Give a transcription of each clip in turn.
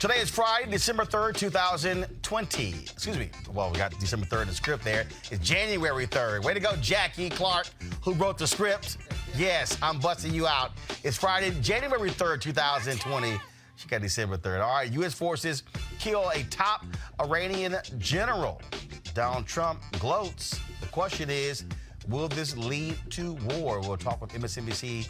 Today is Friday, December 3rd, 2020. Excuse me. Well, we got December 3rd in the script there. It's January 3rd. Way to go, Jackie Clark, who wrote the script. Yes, I'm busting you out. It's Friday, January 3rd, 2020. She got December 3rd. All right, U.S. forces kill a top Iranian general. Donald Trump gloats. The question is, will this lead to war? We'll talk with MSNBC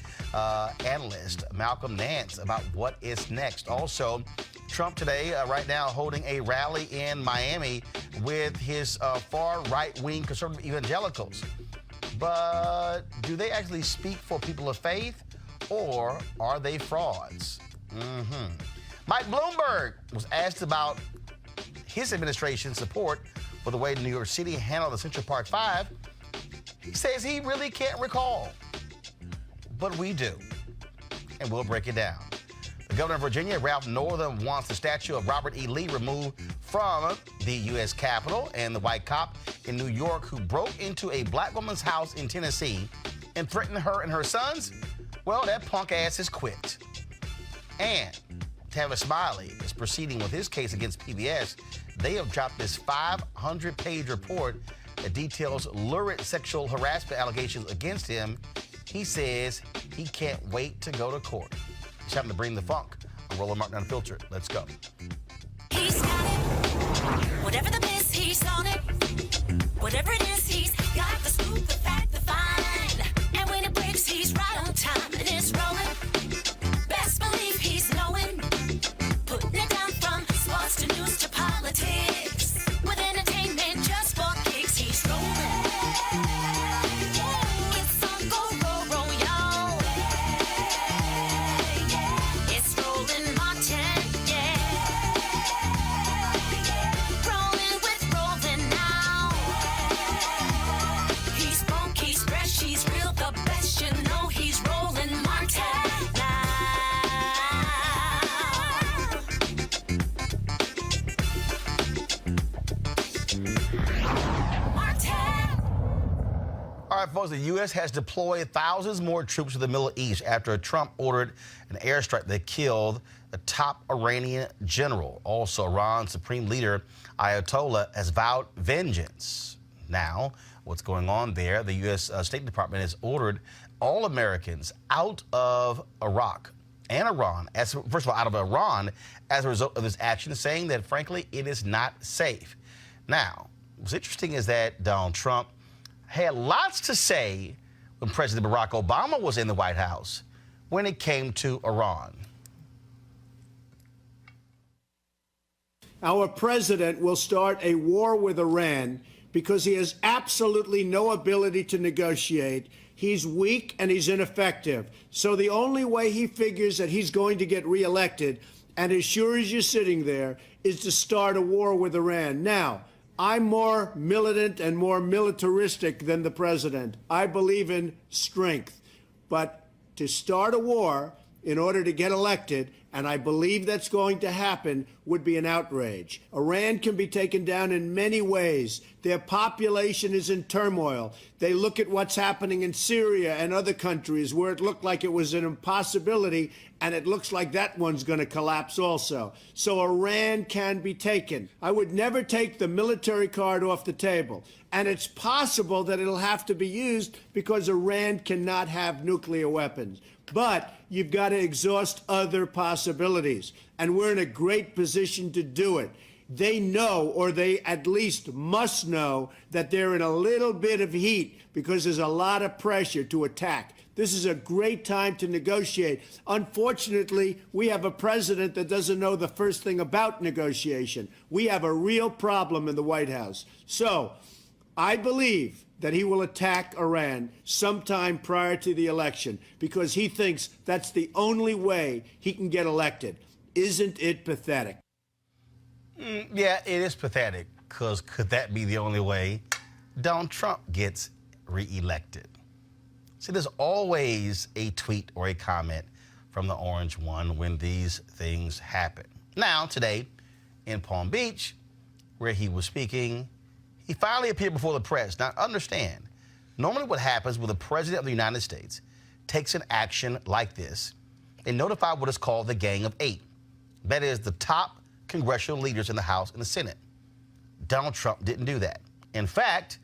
analyst Malcolm Nance about what is next. Also, Trump today, right now, holding a rally in Miami with his far right-wing conservative evangelicals. But do they actually speak for people of faith, or are they frauds? Mike Bloomberg was asked about his administration's support for the way New York City handled the Central Park 5. He says he really can't recall, but we do, and we'll break it down. The governor of Virginia, Ralph Northam, wants the statue of Robert E. Lee removed from the U.S. Capitol, and the white cop in New York who broke into a black woman's house in Tennessee and threatened her and her sons, well, that punk ass is quit. And Tavis Smiley is proceeding with his case against PBS. They have dropped this 500-page report that details lurid sexual harassment allegations against him. He says he can't wait to go to court. It's time to bring the funk. I'm Roland Martin Unfiltered. Let's go. He's got it. Whatever the miss, he's on it. Whatever it is, he's got the scoop, the fact, the find. And when it breaks, he's right on time. And it's rolling. Best believe he's knowing. Putting it down from sports to news to politics. With entertainment just for kicks, he's rolling. It's on go, roll, y'all. It's Roland Martin, rolling with Roland now. He's funk, he's fresh, he's real, the best, you know he's Roland Martin now. All right, folks, the U.S. has deployed thousands more troops to the Middle East after Trump ordered an airstrike that killed the top Iranian general. Also, Iran's supreme leader, Ayatollah, has vowed vengeance. Now, what's going on there? The U.S. State Department has ordered all Americans out of Iraq and Iran, first of all, out of Iran, as a result of this action, saying that, frankly, it is not safe. Now, what's interesting is that Donald Trump had lots to say when President Barack Obama was in the White House when it came to Iran. Our president will start a war with Iran because he has absolutely no ability to negotiate. He's weak and he's ineffective. So the only way he figures that he's going to get reelected, and as sure as you're sitting there, is to start a war with Iran. Now, I'm more militant and more militaristic than the president. I believe in strength. But to start a war in order to get elected, and I believe that's going to happen, would be an outrage. Iran can be taken down in many ways. Their population is in turmoil. They look at what's happening in Syria and other countries where it looked like it was an impossibility, and it looks like that one's going to collapse also. So Iran can be taken. I would never take the military card off the table. And it's possible that it'll have to be used because Iran cannot have nuclear weapons. But you've got to exhaust other possibilities. And we're in a great position to do it. They know, or they at least must know, that they're in a little bit of heat because there's a lot of pressure to attack. This is a great time to negotiate. Unfortunately, we have a president that doesn't know the first thing about negotiation. We have a real problem in the White House. So I believe that he will attack Iran sometime prior to the election because he thinks that's the only way he can get elected. Isn't it pathetic? Yeah, it is pathetic, because could that be the only way Donald Trump gets reelected? See, there's always a tweet or a comment from the Orange One when these things happen. Now, today in Palm Beach, where he was speaking, he finally appeared before the press. Now, understand, normally what happens when the President of the United States takes an action like this, they notify what is called the Gang of Eight. That is the top congressional leaders in the House and the Senate. Donald Trump didn't do that. In fact,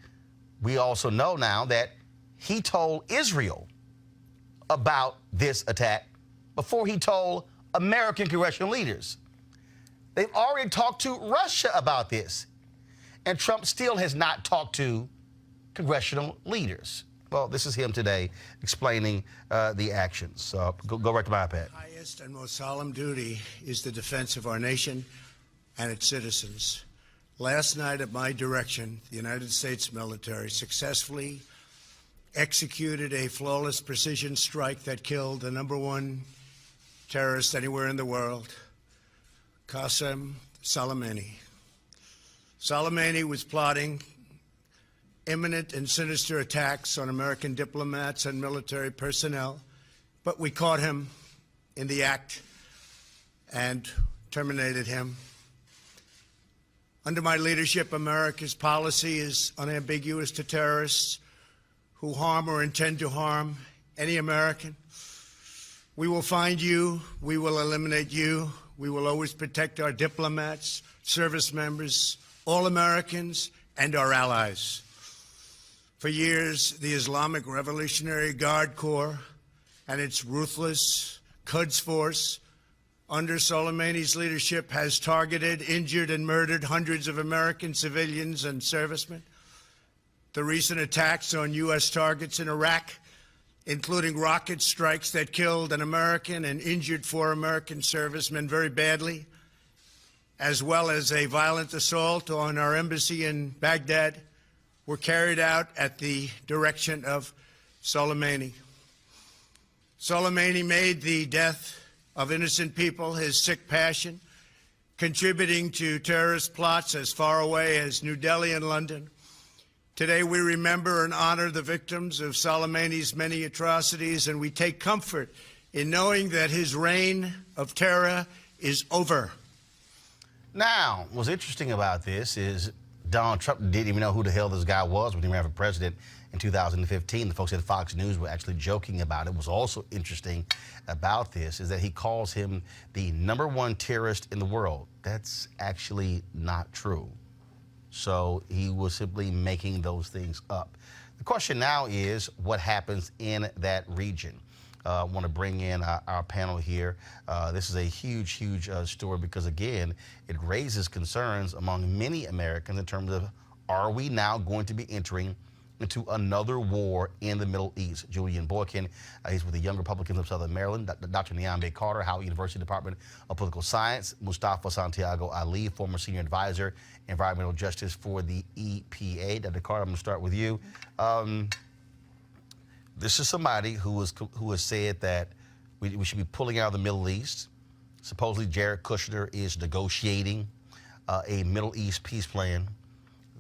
we also know now that he told Israel about this attack before he told American congressional leaders. They've already talked to Russia about this, and Trump still has not talked to congressional leaders. Well, this is him today explaining the actions. So go right to my iPad. Highest and most solemn duty is the defense of our nation and its citizens. Last night, at my direction, the United States military successfully executed a flawless precision strike that killed the #1 terrorist anywhere in the world, Qasem Soleimani. Soleimani was plotting imminent and sinister attacks on American diplomats and military personnel, but we caught him in the act and terminated him. Under my leadership, America's policy is unambiguous to terrorists who harm or intend to harm any American. We will find you. We will eliminate you. We will always protect our diplomats, service members, all Americans, and our allies. For years, the Islamic Revolutionary Guard Corps and its ruthless Quds Force under Soleimani's leadership has targeted, injured, and murdered hundreds of American civilians and servicemen. The recent attacks on U.S. targets in Iraq, including rocket strikes that killed an American and injured 4 American servicemen very badly, as well as a violent assault on our embassy in Baghdad, were carried out at the direction of Soleimani. Soleimani made the death of innocent people his sick passion, contributing to terrorist plots as far away as New Delhi and London. Today we remember and honor the victims of Soleimani's many atrocities, and we take comfort in knowing that his reign of terror is over. Now, what's interesting about this is Donald Trump didn't even know who the hell this guy was when he ran for president in 2015. The folks at Fox News were actually joking about it. What's also interesting about this is that he calls him the #1 terrorist in the world. That's actually not true. So he was simply making those things up. The question now is what happens in that region. I want to bring in our panel here. This is a huge, huge story because, again, it raises concerns among many Americans in terms of, are we now going to be entering into another war in the Middle East? Julian Boykin, he's with the Young Republicans of Southern Maryland. Dr. Nyambe Carter, Howard University Department of Political Science. Mustafa Santiago Ali, former senior advisor, environmental justice for the EPA. Dr. Carter, I'm going to start with you. This is somebody who has said that we should be pulling out of the Middle East. Supposedly, Jared Kushner is negotiating a Middle East peace plan.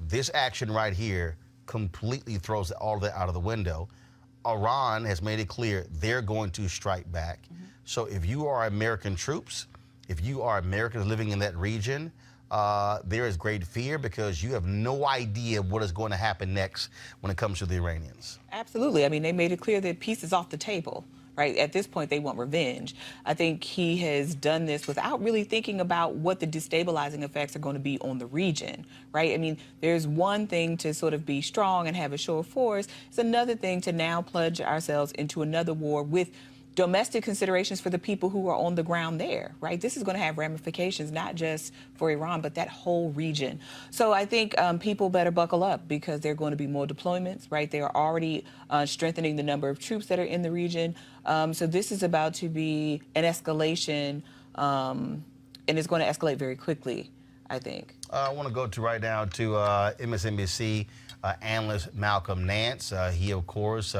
This action right here completely throws all of that out of the window. Iran has made it clear they're going to strike back. So if you are American troops, if you are Americans living in that region, there is great fear because you have no idea what is going to happen next when it comes to the Iranians. Absolutely. I mean, they made it clear that peace is off the table, right? At this point, they want revenge. I think he has done this without really thinking about what the destabilizing effects are going to be on the region, right? I mean, there's one thing to sort of be strong and have a show of force. It's another thing to now plunge ourselves into another war with domestic considerations for the people who are on the ground there, right? This is going to have ramifications, not just for Iran, but that whole region. So I think people better buckle up because there are going to be more deployments, right? They are already strengthening the number of troops that are in the region. So this is about to be an escalation, and it's going to escalate very quickly, I think. I want to go to right now to MSNBC analyst Malcolm Nance. He, of course,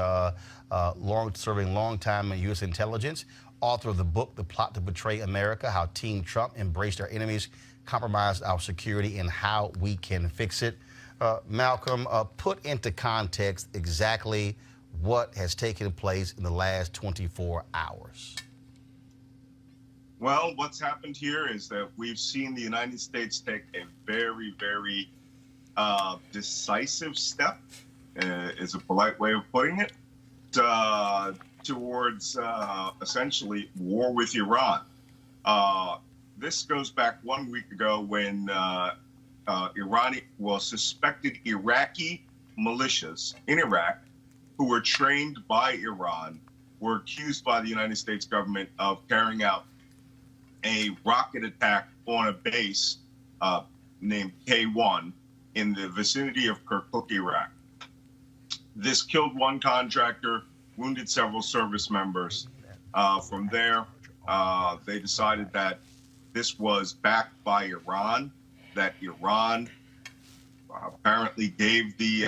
serving long time in U.S. intelligence, author of the book, The Plot to Betray America, How Team Trump Embraced Our Enemies, Compromised Our Security, and How We Can Fix It. Malcolm, put into context exactly what has taken place in the last 24 hours. Well, what's happened here is that we've seen the United States take a very, very decisive step, is a polite way of putting it, towards essentially war with Iran. this goes back 1 week ago when suspected Iraqi militias in Iraq who were trained by Iran were accused by the United States government of carrying out a rocket attack on a base named K1 in the vicinity of Kirkuk, Iraq. This killed one contractor, wounded several service members. From there, they decided that this was backed by Iran, that Iran apparently gave the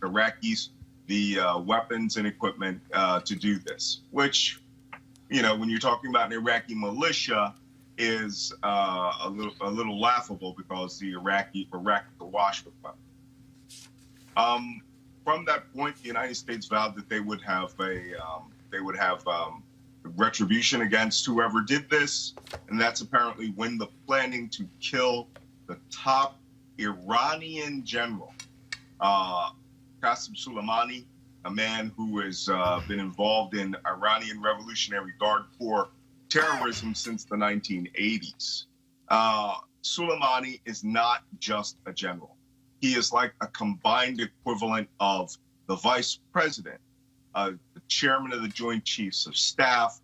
Iraqis the weapons and equipment to do this, which, you know, when you're talking about an Iraqi militia, is a little laughable because the Iraq are awash with weapons. From that point, the United States vowed that they would have retribution against whoever did this, and that's apparently when the planning to kill the top Iranian general, Qasem Soleimani, a man who has been involved in Iranian Revolutionary Guard Corps terrorism since the 1980s. Soleimani is not just a general. He is like a combined equivalent of the vice president, the chairman of the Joint Chiefs of Staff,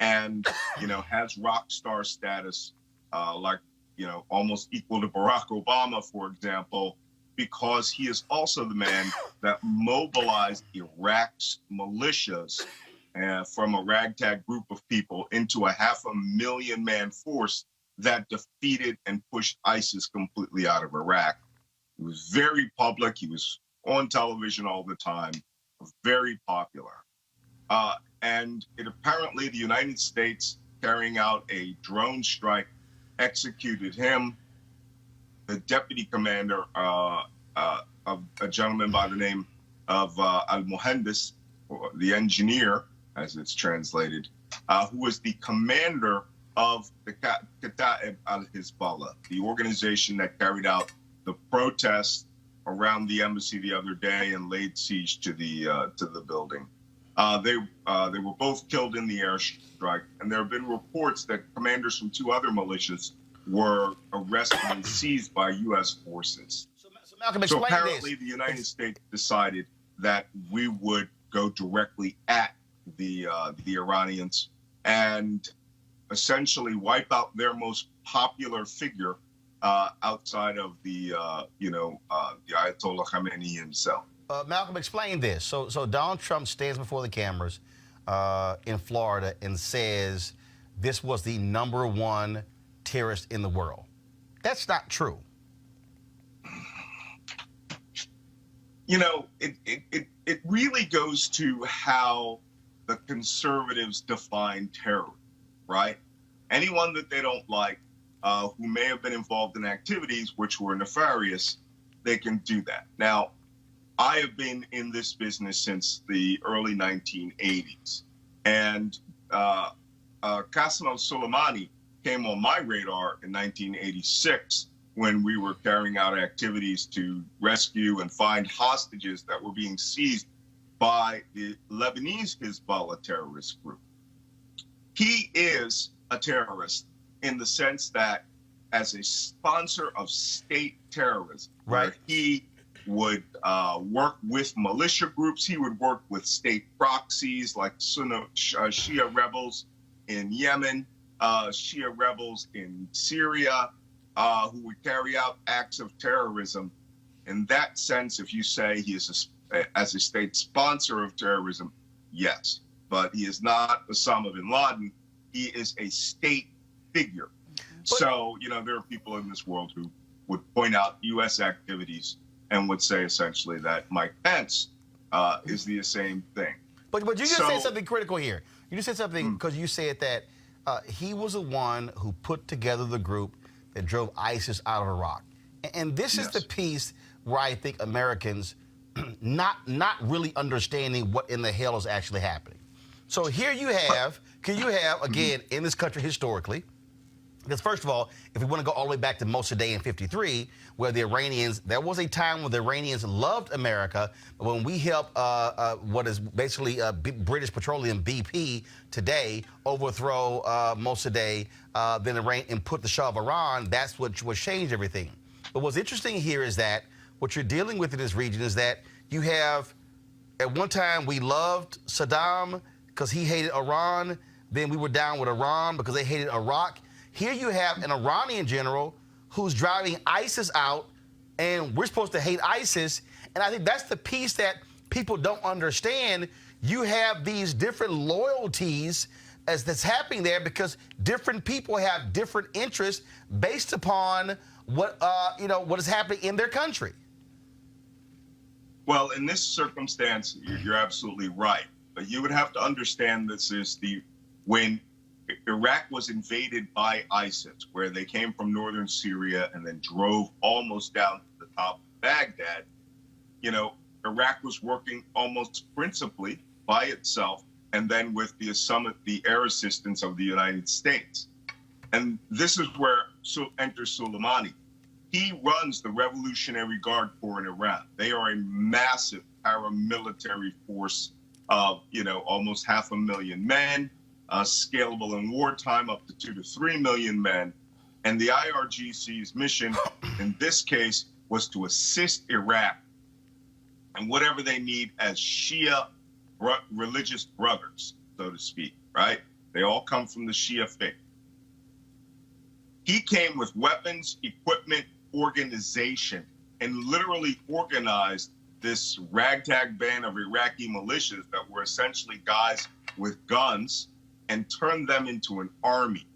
and, you know, has rock star status, like, you know, almost equal to Barack Obama, for example, because he is also the man that mobilized Iraq's militias from a ragtag group of people into a 500,000 man force that defeated and pushed ISIS completely out of Iraq. He was very public. He was on television all the time, very popular. And it apparently the United States carrying out a drone strike executed him. The deputy commander of a gentleman by the name of Al-Muhandis, or the engineer, as it's translated, who was the commander of the Kata'ib al-Hezbollah, the organization that carried out the protests around the embassy the other day and laid siege to the building. They were both killed in the airstrike, and there have been reports that commanders from two other militias were arrested and seized by U.S. forces. So Malcolm, So explain apparently this. the United States decided that we would go directly at the Iranians and essentially wipe out their most popular figure outside of the Ayatollah Khamenei himself. Malcolm, explain this. So Donald Trump stands before the cameras in Florida and says this was the #1 terrorist in the world. That's not true. You know, it really goes to how the conservatives define terror, right? Anyone that they don't like, who may have been involved in activities which were nefarious, they can do that. Now, I have been in this business since the early 1980s, and Qasem Soleimani came on my radar in 1986 when we were carrying out activities to rescue and find hostages that were being seized by the Lebanese Hezbollah terrorist group. He is a terrorist in the sense that as a sponsor of state terrorism, Right. where he would work with militia groups, he would work with state proxies like Shia rebels in Yemen, Shia rebels in Syria, who would carry out acts of terrorism. In that sense, if you say he is as a state sponsor of terrorism, yes, but he is not Osama bin Laden. He is a state figure. So, you know, there are people in this world who would point out U.S. activities and would say essentially that Mike Pence is the same thing. But you just said something critical here. You just said something because you said that he was the one who put together the group that drove ISIS out of Iraq. And this is the piece where I think Americans not really understanding what in the hell is actually happening. So here you have, again, in this country historically, Because first of all, if we want to go all the way back to Mossadegh in 53, where the Iranians, there was a time when the Iranians loved America, but when we helped what is basically British Petroleum, BP, today, overthrow Mossadegh, then Iran, and put the Shah of Iran, that's what changed everything. But what's interesting here is that what you're dealing with in this region is that you have, at one time, we loved Saddam because he hated Iran. Then we were down with Iran because they hated Iraq. Here you have an Iranian general who's driving ISIS out, and we're supposed to hate ISIS. And I think that's the piece that people don't understand. You have these different loyalties as that's happening there because different people have different interests based upon what what is happening in their country. Well, in this circumstance, you're absolutely right. But you would have to understand this is when Iraq was invaded by ISIS, where they came from northern Syria and then drove almost down to the top of Baghdad. Iraq was working almost principally by itself, and then with the air assistance of the United States. And this is where enters Soleimani. He runs the Revolutionary Guard Corps in Iran. They are a massive paramilitary force of, almost 500,000 men, scalable in wartime up to 2 to 3 million men. And the IRGC's mission in this case was to assist Iraq and whatever they need as Shia religious brothers, so to speak, right? They all come from the Shia faith. He came with weapons, equipment, organization, and literally organized this ragtag band of Iraqi militias that were essentially guys with guns and turned them into an army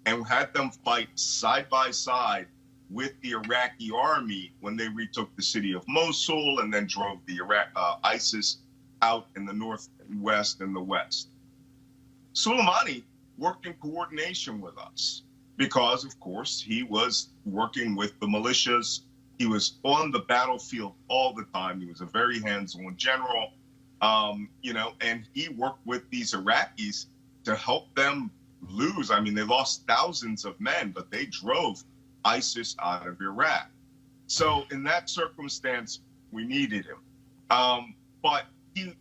and had them fight side by side with the Iraqi army when they retook the city of Mosul and then drove the ISIS out in the northwest and the west. Soleimani worked in coordination with us because, of course, he was working with the militias. He was on the battlefield all the time. He was a very hands-on general, and he worked with these Iraqis to help them lose. I mean, they lost thousands of men, but they drove ISIS out of Iraq. So in that circumstance, we needed him. But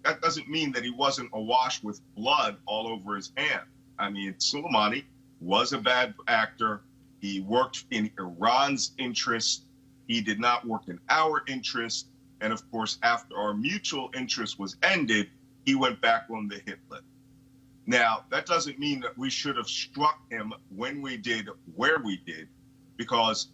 that doesn't mean that he wasn't awash with blood all over his hand. I mean, Soleimani was a bad actor. He worked in Iran's interest. He did not work in our interest. And of course, after our mutual interest was ended, he went back on the hit list. Now, that doesn't mean that we should have struck him when we did, where we did, because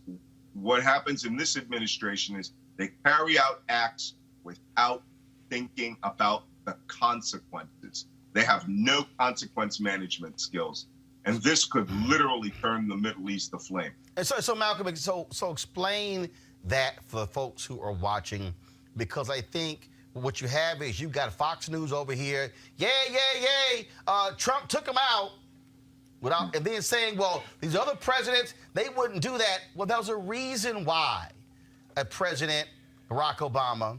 what happens in this administration is they carry out acts without thinking about the consequences. They have no consequence management skills. And this could literally turn the Middle East aflame. And so Malcolm, so explain that for folks who are watching, because I think what you have is you've got Fox News over here, yay, Trump took him out, and then saying, well, these other presidents, they wouldn't do that. Well, there's a reason why a President Barack Obama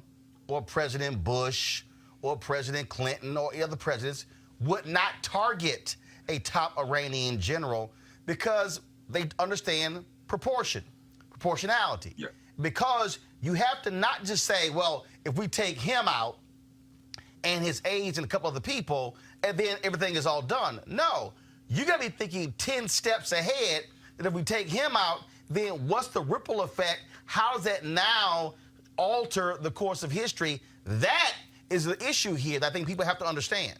or President Bush or President Clinton or other presidents would not target a top Iranian general, because they understand proportionality. Yeah. Because you have to not just say, well, if we take him out and his aides and a couple other people, and then everything is all done. No, you got to be thinking 10 steps ahead, that if we take him out, then what's the ripple effect? How does that now alter the course of history? That is the issue here that I think people have to understand.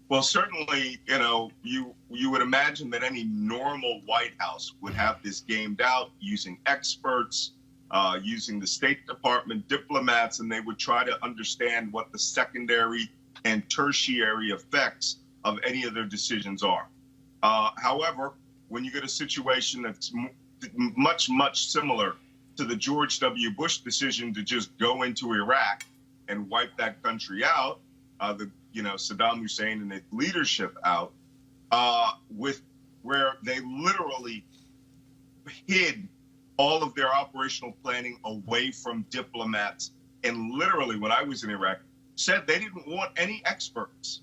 Well, certainly, you would imagine that any normal White House would have this gamed out using experts, using the State Department, diplomats, and they would try to understand what the secondary and tertiary effects of any of their decisions are. However, when you get a situation that's much, much similar to the George W. Bush decision to just go into Iraq and wipe that country out, Saddam Hussein and his leadership out, where they literally hid all of their operational planning away from diplomats, and literally, when I was in Iraq, said they didn't want any experts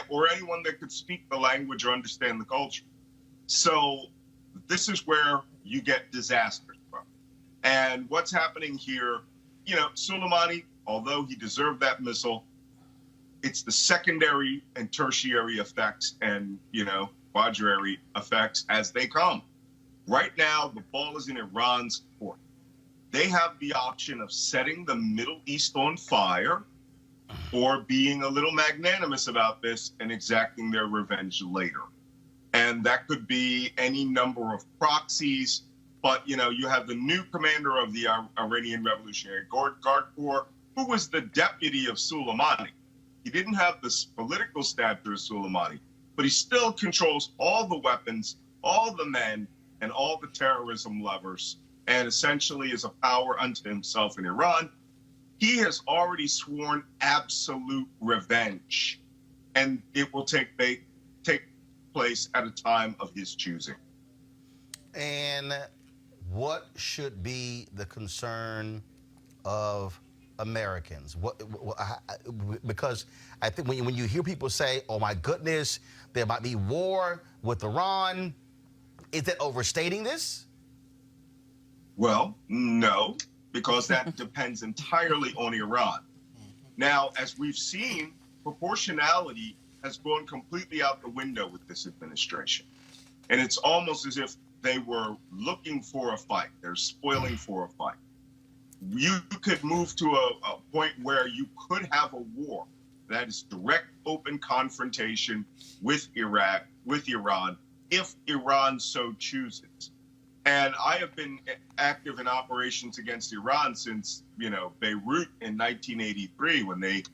or anyone that could speak the language or understand the culture. So this is where you get disasters from. And what's happening here, Soleimani, although he deserved that missile, it's the secondary and tertiary effects and, quaternary effects as they come. Right now, the ball is in Iran's court. They have the option of setting the Middle East on fire or being a little magnanimous about this and exacting their revenge later. And that could be any number of proxies. But, you have the new commander of the Iranian Revolutionary Guard Corps, who was the deputy of Soleimani. He didn't have the political stature of Soleimani, but he still controls all the weapons, all the men, and all the terrorism levers, and essentially is a power unto himself in Iran. He has already sworn absolute revenge, and it will take place at a time of his choosing. And what should be the concern of Americans? Because I think when you hear people say, oh my goodness, there might be war with Iran, is that overstating this? Well, no, because that depends entirely on Iran. Now, as we've seen, proportionality has gone completely out the window with this administration. And it's almost as if they were looking for a fight. They're spoiling for a fight. You could move to a point where you could have a war that is direct, open confrontation with Iran, if Iran so chooses. And I have been active in operations against Iran since, Beirut in 1983, when they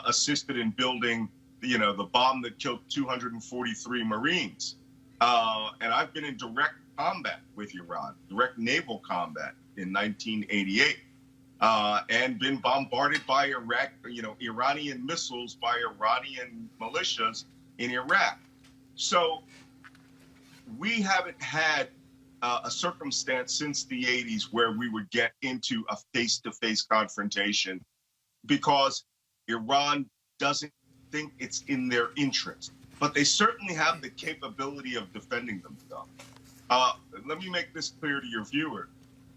assisted in building, the bomb that killed 243 Marines. And I've been in direct combat with Iran, direct naval combat in 1988, and been bombarded by Iranian missiles by Iranian militias in Iraq. So we haven't had a circumstance since the 80s where we would get into a face-to-face confrontation because Iran doesn't think it's in their interest. But they certainly have the capability of defending themselves. Let me make this clear to your viewer.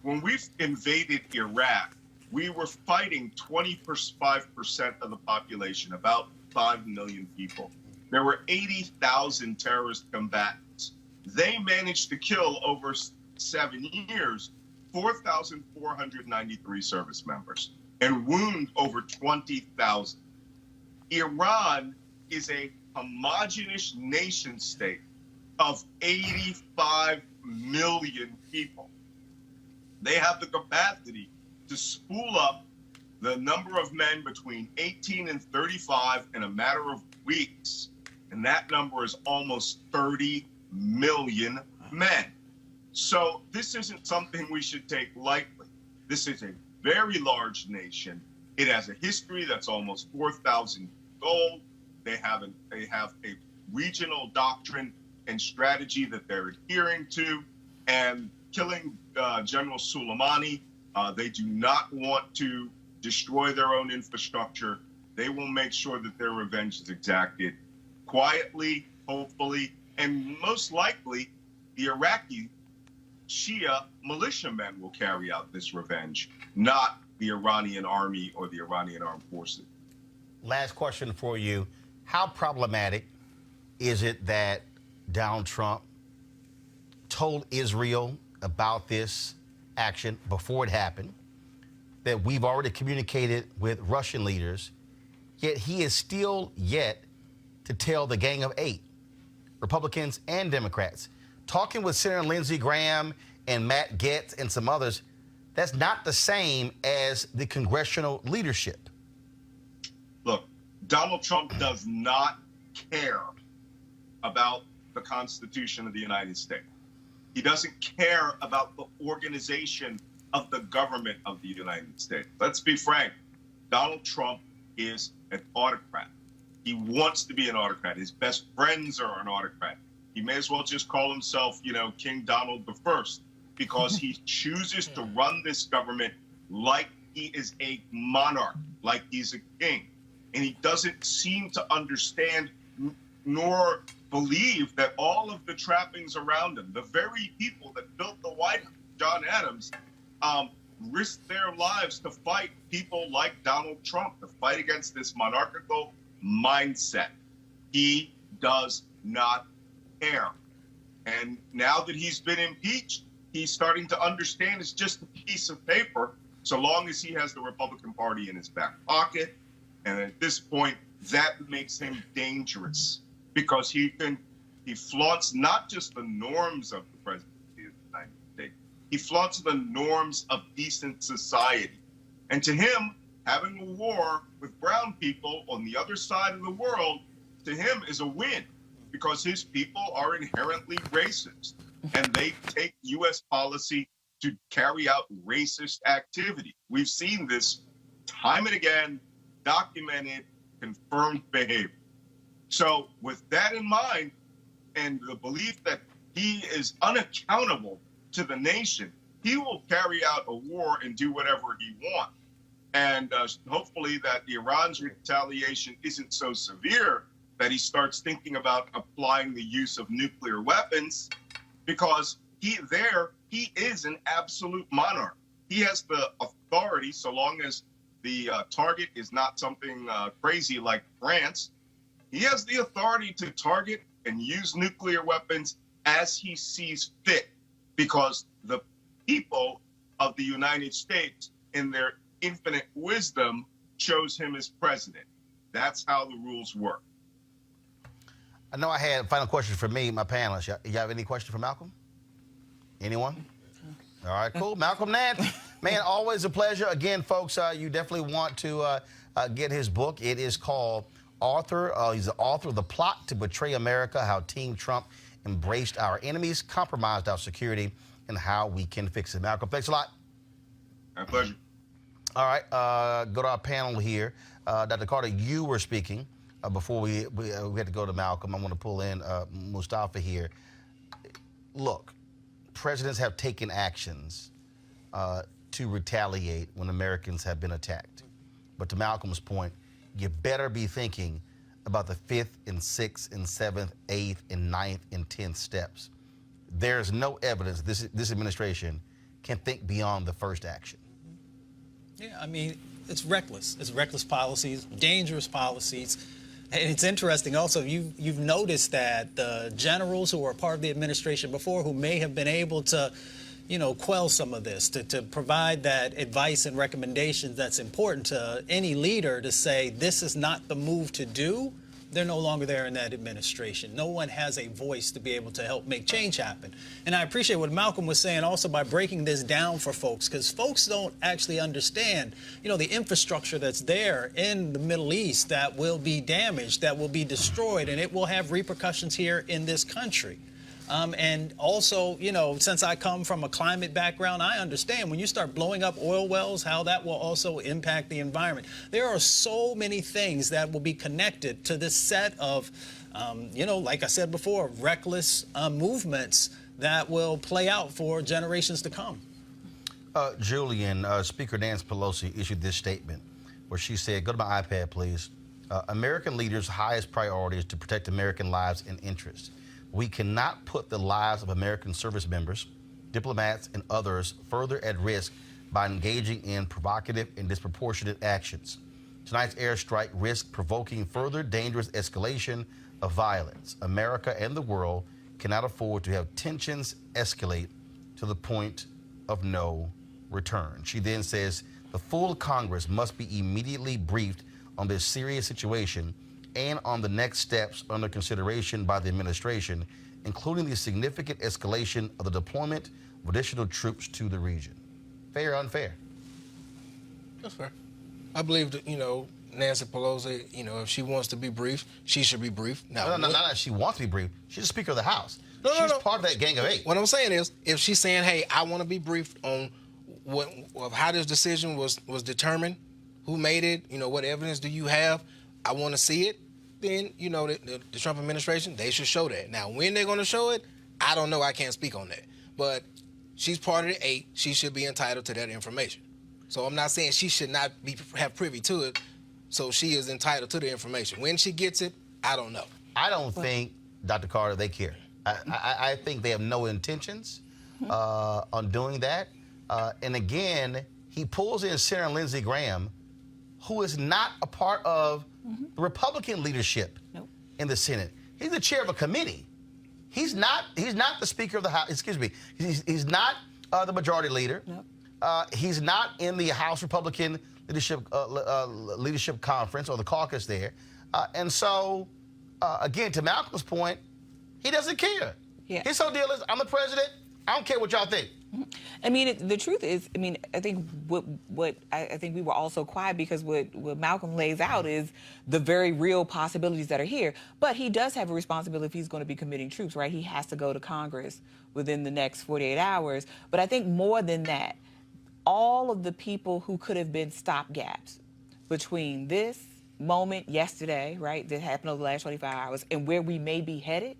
When we invaded Iraq, we were fighting 25% of the population, about 5 million people. There were 80,000 terrorist combatants. They managed to kill over 7 years 4,493 service members and wound over 20,000. Iran is a homogenous nation state of 85 million people. They have the capacity to spool up the number of men between 18 and 35 in a matter of weeks. And that number is almost 30 million men. So this isn't something we should take lightly. This is a very large nation. It has a history that's almost 4,000 years old. They have a regional doctrine and strategy that they're adhering to. And killing General Soleimani, they do not want to destroy their own infrastructure. They will make sure that their revenge is exacted quietly, hopefully, and most likely the Iraqi Shia militiamen will carry out this revenge, not the Iranian army or the Iranian armed forces. Last question for you. How problematic is it that Donald Trump told Israel about this action before it happened, that we've already communicated with Russian leaders, yet he is still yet to tell the Gang of Eight, Republicans and Democrats? Talking with Senator Lindsey Graham and Matt Gaetz and some others, that's not the same as the congressional leadership. Look, Donald Trump does not care about the Constitution of the United States. He doesn't care about the organization of the government of the United States. Let's be frank. Donald Trump is an autocrat. He wants to be an autocrat. His best friends are an autocrat. He may as well just call himself, King Donald I, because he chooses to run this government like he is a monarch, like he's a king. And he doesn't seem to understand nor believe that all of the trappings around him, the very people that built the White House, John Adams, risked their lives to fight people like Donald Trump, to fight against this monarchical mindset. He does not care. And now that he's been impeached, he's starting to understand it's just a piece of paper, so long as he has the Republican Party in his back pocket. And at this point, that makes him dangerous, because he flaunts not just the norms of the presidency of the United States, he flaunts the norms of decent society. And to him, having a war with brown people on the other side of the world, to him is a win, because his people are inherently racist, and they take U.S. policy to carry out racist activity. We've seen this time and again, documented, confirmed behavior. So with that in mind, and the belief that he is unaccountable to the nation, he will carry out a war and do whatever he wants. And hopefully that Iran's retaliation isn't so severe that he starts thinking about applying the use of nuclear weapons, because he is an absolute monarch. He has the authority, so long as the target is not something crazy like France, he has the authority to target and use nuclear weapons as he sees fit, because the people of the United States, in their infinite wisdom, chose him as president. That's how the rules work. I know I had a final question for me, my panelists. You have any question for Malcolm? Anyone? All right, cool. Malcolm Nance, man, always a pleasure. Again, folks, you definitely want to get his book. It is called he's the author of The Plot to Betray America, How Team Trump Embraced Our Enemies, Compromised Our Security, and How We Can Fix It. Malcolm, thanks a lot. My pleasure. All right, go to our panel here. Dr. Carter, you were speaking before we had to go to Malcolm. I want to pull in Mustafa here. Look, presidents have taken actions to retaliate when Americans have been attacked. But to Malcolm's point, you better be thinking about the 5th and 6th and 7th, 8th and 9th and 10th steps. There's no evidence this administration can think beyond the first action. Yeah, I mean, it's reckless. It's reckless policies, dangerous policies. And it's interesting also, you've noticed that the generals who were part of the administration before, who may have been able to, quell some of this, to provide that advice and recommendations that's important to any leader to say, this is not the move to do, they're no longer there in that administration. No one has a voice to be able to help make change happen. And I appreciate what Malcolm was saying also by breaking this down for folks, because folks don't actually understand, the infrastructure that's there in the Middle East that will be damaged, that will be destroyed, and it will have repercussions here in this country. And also, since I come from a climate background, I understand when you start blowing up oil wells, how that will also impact the environment. There are so many things that will be connected to this set of, like I said before, reckless movements that will play out for generations to come. Julian, Speaker Nancy Pelosi issued this statement where she said, go to my iPad, please. American leaders' highest priority is to protect American lives and interests. We cannot put the lives of American service members, diplomats, and others further at risk by engaging in provocative and disproportionate actions. Tonight's airstrike risks provoking further dangerous escalation of violence. America and the world cannot afford to have tensions escalate to the point of no return. She then says the full Congress must be immediately briefed on this serious situation and on the next steps under consideration by the administration, including the significant escalation of the deployment of additional troops to the region. Fair or unfair? That's fair. I believe that, Nancy Pelosi, if she wants to be briefed, she should be briefed. No, not that she wants to be briefed. She's the Speaker of the House. She's part of that gang of 8. What I'm saying is, if she's saying, hey, I want to be briefed on how this decision was determined, who made it, what evidence do you have, I want to see it, then, the Trump administration, they should show that. Now, when they're going to show it, I don't know. I can't speak on that. But she's part of the 8. She should be entitled to that information. So I'm not saying she should not have privy to it. So she is entitled to the information. When she gets it, I don't know. I don't think Dr. Carter, they care. I think they have no intentions on doing that. And again, he pulls in Senator Lindsey Graham, who is not a part of the Republican leadership in the Senate. He's the chair of a committee. He's not the Speaker of the House. Excuse me. He's not the majority leader. He's not in the House Republican leadership conference or the caucus there. And so, again, to Malcolm's point, he doesn't care. Yeah. His whole deal is, I'm the president. I don't care what y'all think. I mean, the truth is, I mean, I think I think we were also quiet because what Malcolm lays out is the very real possibilities that are here. But he does have a responsibility if he's going to be committing troops, right? He has to go to Congress within the next 48 hours. But I think more than that, all of the people who could have been stopgaps between this moment yesterday, right, that happened over the last 25 hours, and where we may be headed,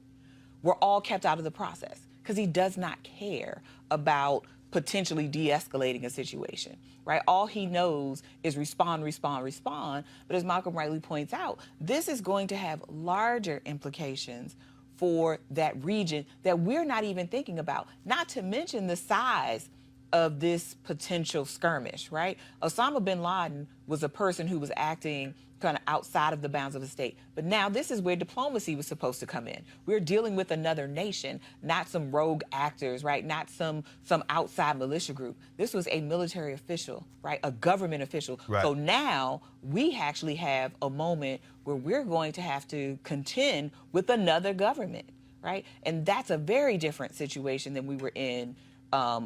were all kept out of the process because he does not care about potentially de-escalating a situation, right? All he knows is respond. But as Malcolm rightly points out, this is going to have larger implications for that region that we're not even thinking about, not to mention the size of this potential skirmish, right? Osama bin Laden was a person who was acting kind of outside of the bounds of the state. But now this is where diplomacy was supposed to come in. We're dealing with another nation, not some rogue actors, right? Not some outside militia group. This was a military official, right? A government official. Right. So now we actually have a moment where we're going to have to contend with another government, right? And that's a very different situation than we were in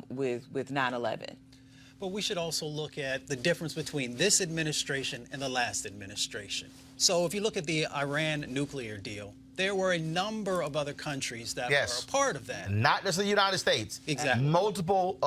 with 9/11. But we should also look at the difference between this administration and the last administration. So if you look at the Iran nuclear deal, there were a number of other countries that were a part of that. Not just the United States. Exactly. Multiple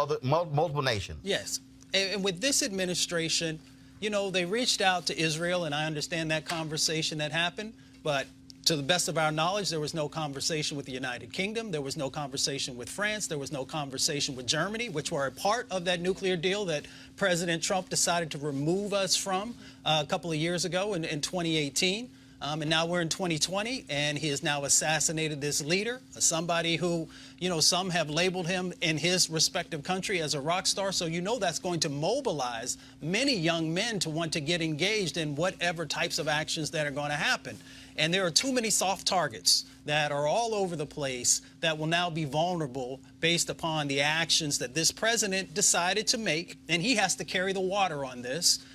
nations. Yes. And with this administration, you know, they reached out to Israel, and I understand that conversation that happened, but to the best of our knowledge, there was no conversation with the United Kingdom. There was no conversation with France. There was no conversation with Germany, which were a part of that nuclear deal that President Trump decided to remove us from a couple of years ago in 2018. And now we're in 2020, and he has now assassinated this leader, somebody who, you know, some have labeled him in his respective country as a rock star. So you know that's going to mobilize many young men to want to get engaged in whatever types of actions that are going to happen. And there are too many soft targets that are all over the place that will now be vulnerable based upon the actions that this president decided to make. And he has to carry the water on this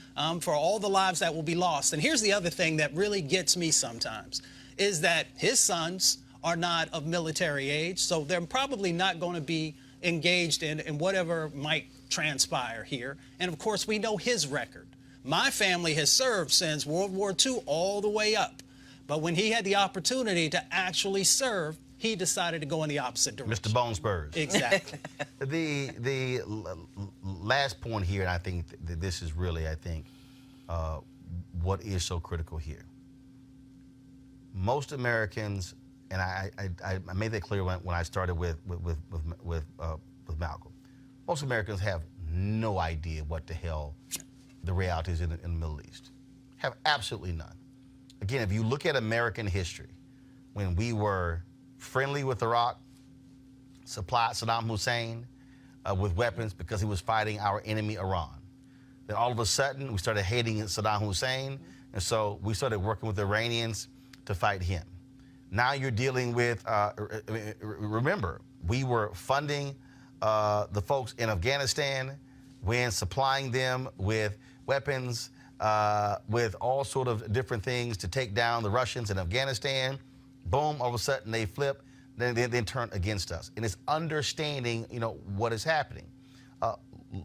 for all the lives that will be lost. And here's the other thing that really gets me sometimes is that his sons are not of military age. So they're probably not going to be engaged in whatever might transpire here. And of course, we know his record. My family has served since World War II all the way up. But when he had the opportunity to actually serve, he decided to go in the opposite direction. Mr. Bone Spurs. Exactly. The last point here, and I think that this is really, what is so critical here. Most Americans, and I made that clear when I started with Malcolm. Most Americans have no idea what the hell the reality is in the Middle East. Have absolutely none. Again, if you look at American history, when we were friendly with Iraq, supplied Saddam Hussein with weapons because he was fighting our enemy, Iran. Then all of a sudden, we started hating Saddam Hussein, and so we started working with the Iranians to fight him. Now you're dealing with, remember, we were funding the folks in Afghanistan when supplying them with weapons, with all sort of different things to take down the Russians in Afghanistan. Boom, all of a sudden they flip, then turn against us. And it's understanding, what is happening.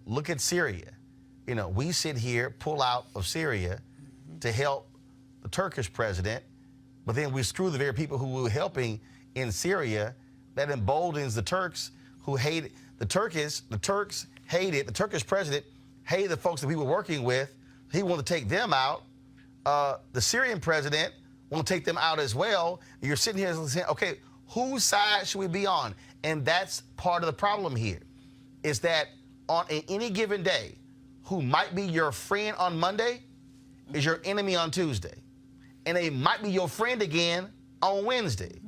Look at Syria. We sit here, pull out of Syria to help the Turkish president, but then we screw the very people who were helping in Syria. That emboldens the Turks who hated the Turkish president hated the folks that we were working with. He wanted to take them out. The Syrian president wanted to take them out as well. You're sitting here saying, okay, whose side should we be on? And that's part of the problem here, is that on any given day, who might be your friend on Monday is your enemy on Tuesday. And they might be your friend again on Wednesday.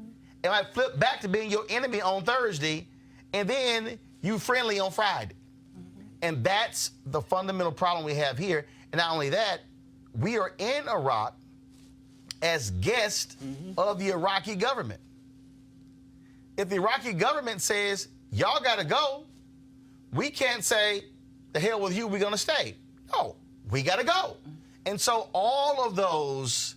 It might flip back to being your enemy on Thursday, and then you friendly on Friday. And that's the fundamental problem we have here. And not only that, we are in Iraq as guests of the Iraqi government. If the Iraqi government says, y'all got to go, we can't say, the hell with you, we're going to stay. No, we got to go. And so all of those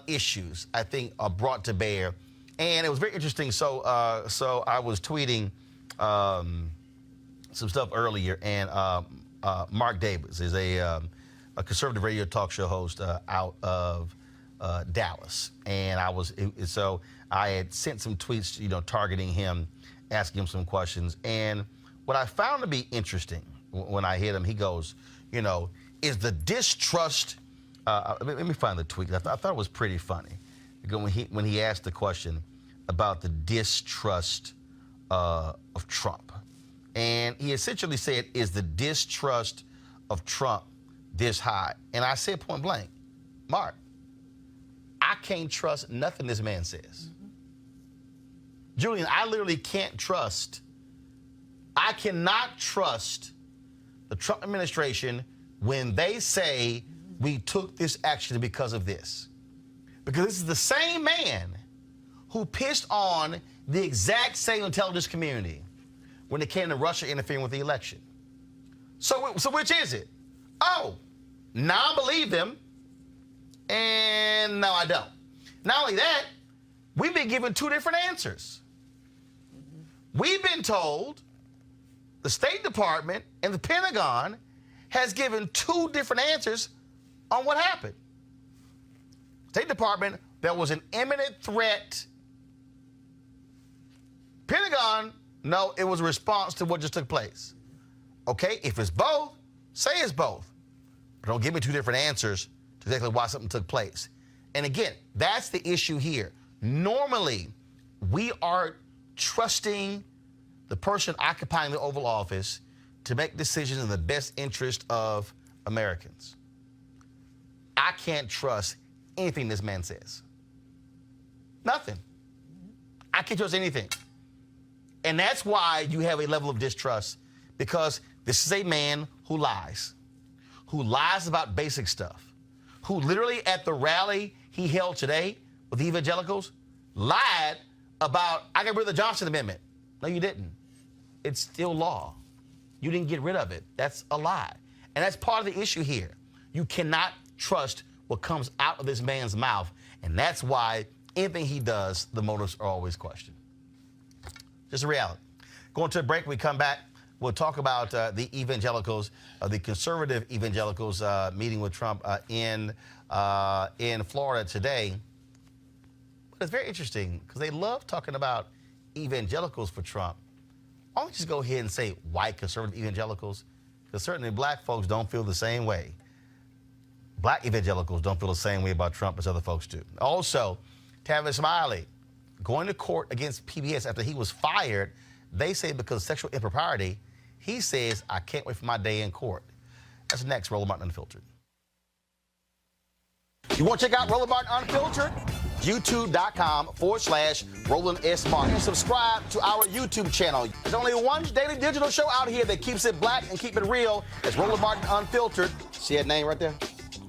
issues, I think, are brought to bear. And it was very interesting. So I was tweeting some stuff earlier, and Mark Davis is a conservative radio talk show host out of Dallas. And I had sent some tweets, targeting him, asking him some questions. And what I found to be interesting when I hit him, he goes, is the distrust, let me find the tweet. I thought it was pretty funny. When he asked the question about the distrust of Trump. And he essentially said, is the distrust of Trump this high? And I said point blank, Mark, I can't trust nothing this man says. Julian, I literally can't trust. I cannot trust the Trump administration when they say we took this action because of this. Because this is the same man who pissed on the exact same intelligence community when it came to Russia interfering with the election. So which is it? Oh, now I believe them, and no, I don't. Not only that, we've been given two different answers. We've been told the State Department and the Pentagon has given two different answers on what happened. State Department, there was an imminent threat. Pentagon, no, it was a response to what just took place. Okay, if it's both, say it's both. But don't give me two different answers to exactly why something took place. And again, that's the issue here. Normally, we are trusting the person occupying the Oval Office to make decisions in the best interest of Americans. I can't trust anything this man says. Nothing. I can't trust anything. And that's why you have a level of distrust, because this is a man who lies about basic stuff, who literally at the rally he held today with the Evangelicals lied about, I got rid of the Johnson Amendment. No, you didn't. It's still law. You didn't get rid of it. That's a lie. And that's part of the issue here. You cannot trust what comes out of this man's mouth. And that's why anything he does, the motives are always questioned. Just a reality. Going to a break, we come back. We'll talk about the evangelicals, the conservative evangelicals meeting with Trump in Florida today. But it's very interesting because they love talking about evangelicals for Trump. Why don't you just go ahead and say white conservative evangelicals? Because certainly black folks don't feel the same way. Black evangelicals don't feel the same way about Trump as other folks do. Also, Tavis Smiley going to court against PBS after he was fired. They say because of sexual impropriety. He says, I can't wait for my day in court. That's next, Roland Martin Unfiltered. You want to check out Roland Martin Unfiltered? YouTube.com/Roland S. Martin. And subscribe to our YouTube channel. There's only one daily digital show out here that keeps it black and keep it real. It's Roland Martin Unfiltered. See that name right there?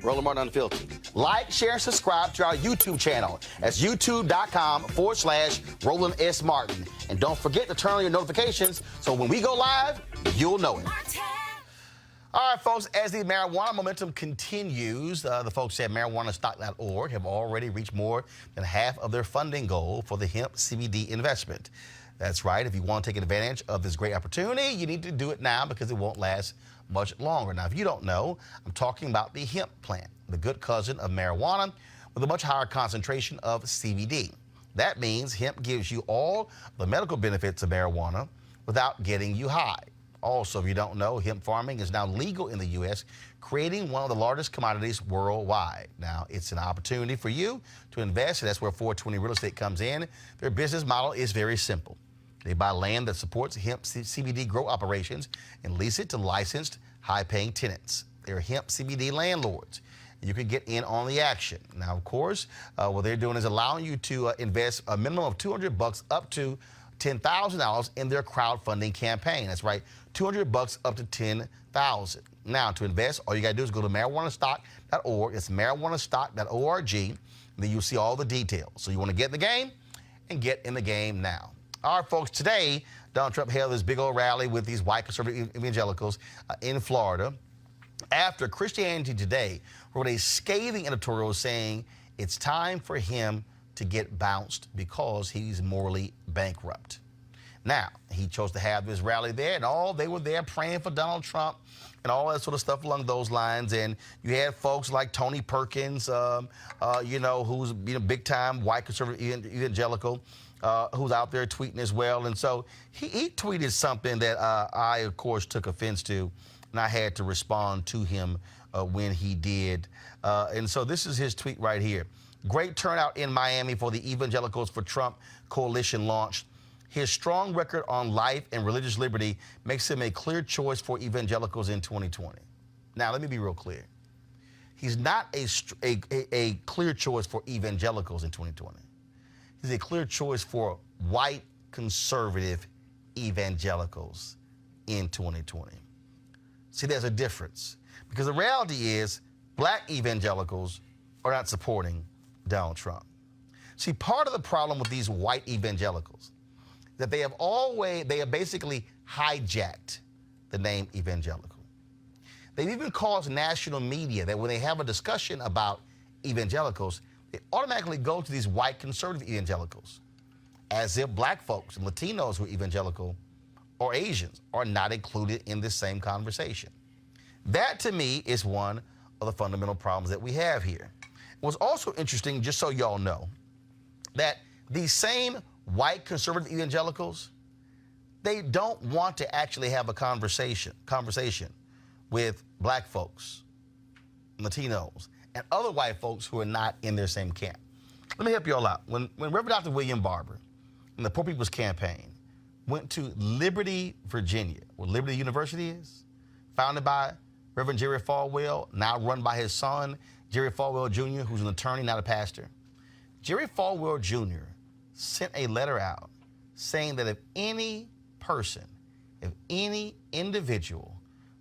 Roland Martin Unfiltered. Like, share, and subscribe to our YouTube channel. That's YouTube.com/Roland S. Martin. And don't forget to turn on your notifications so when we go live, you'll know it. All right, folks, as the marijuana momentum continues, the folks at marijuanastock.org have already reached more than half of their funding goal for the hemp CBD investment. That's right. If you want to take advantage of this great opportunity, you need to do it now because it won't last much longer. Now, if you don't know, I'm talking about the hemp plant, the good cousin of marijuana with a much higher concentration of CBD. That means hemp gives you all the medical benefits of marijuana without getting you high. Also, if you don't know, hemp farming is now legal in the U.S., creating one of the largest commodities worldwide. Now, it's an opportunity for you to invest, and that's where 420 Real Estate comes in. Their business model is very simple. They buy land that supports hemp CBD grow operations and lease it to licensed, high-paying tenants. They're hemp CBD landlords. You can get in on the action. Now, of course, what they're doing is allowing you to invest a minimum of $200 up to $10,000 in their crowdfunding campaign. That's right, $200 up to $10,000. Now, to invest, all you got to do is go to marijuanastock.org. It's marijuanastock.org. Then you'll see all the details. So you want to get in the game and get in the game now. All right, folks, today, Donald Trump held this big old rally with these white conservative evangelicals in Florida after Christianity Today wrote a scathing editorial saying it's time for him to get bounced because he's morally bankrupt. Now, he chose to have this rally there, and they were there praying for Donald Trump and all that sort of stuff along those lines. And you had folks like Tony Perkins, who's big-time white conservative evangelical, who's out there tweeting as well. And so he tweeted something that I, of course, took offense to, and I had to respond to him when he did. And so this is his tweet right here. Great turnout in Miami for the Evangelicals for Trump coalition launch. His strong record on life and religious liberty makes him a clear choice for evangelicals in 2020. Now, let me be real clear. He's not a clear choice for evangelicals in 2020. He's a clear choice for white conservative evangelicals in 2020. See, there's a difference. Because the reality is black evangelicals are not supporting Donald Trump. See, part of the problem with these white evangelicals that they have basically hijacked the name evangelical. They've even caused national media that when they have a discussion about evangelicals, they automatically go to these white conservative evangelicals, as if black folks and Latinos who are evangelical or Asians are not included in this same conversation. That, to me, is one of the fundamental problems that we have here. What's also interesting, just so y'all know, that these same white conservative evangelicals, they don't want to actually have a conversation with black folks, Latinos, and other white folks who are not in their same camp. Let me help you all out. When Reverend Dr. William Barber and the Poor People's Campaign went to Liberty, Virginia, where Liberty University is, founded by Reverend Jerry Falwell, now run by his son, Jerry Falwell Jr., who's an attorney, not a pastor. Jerry Falwell Jr. sent a letter out saying that if any person, if any individual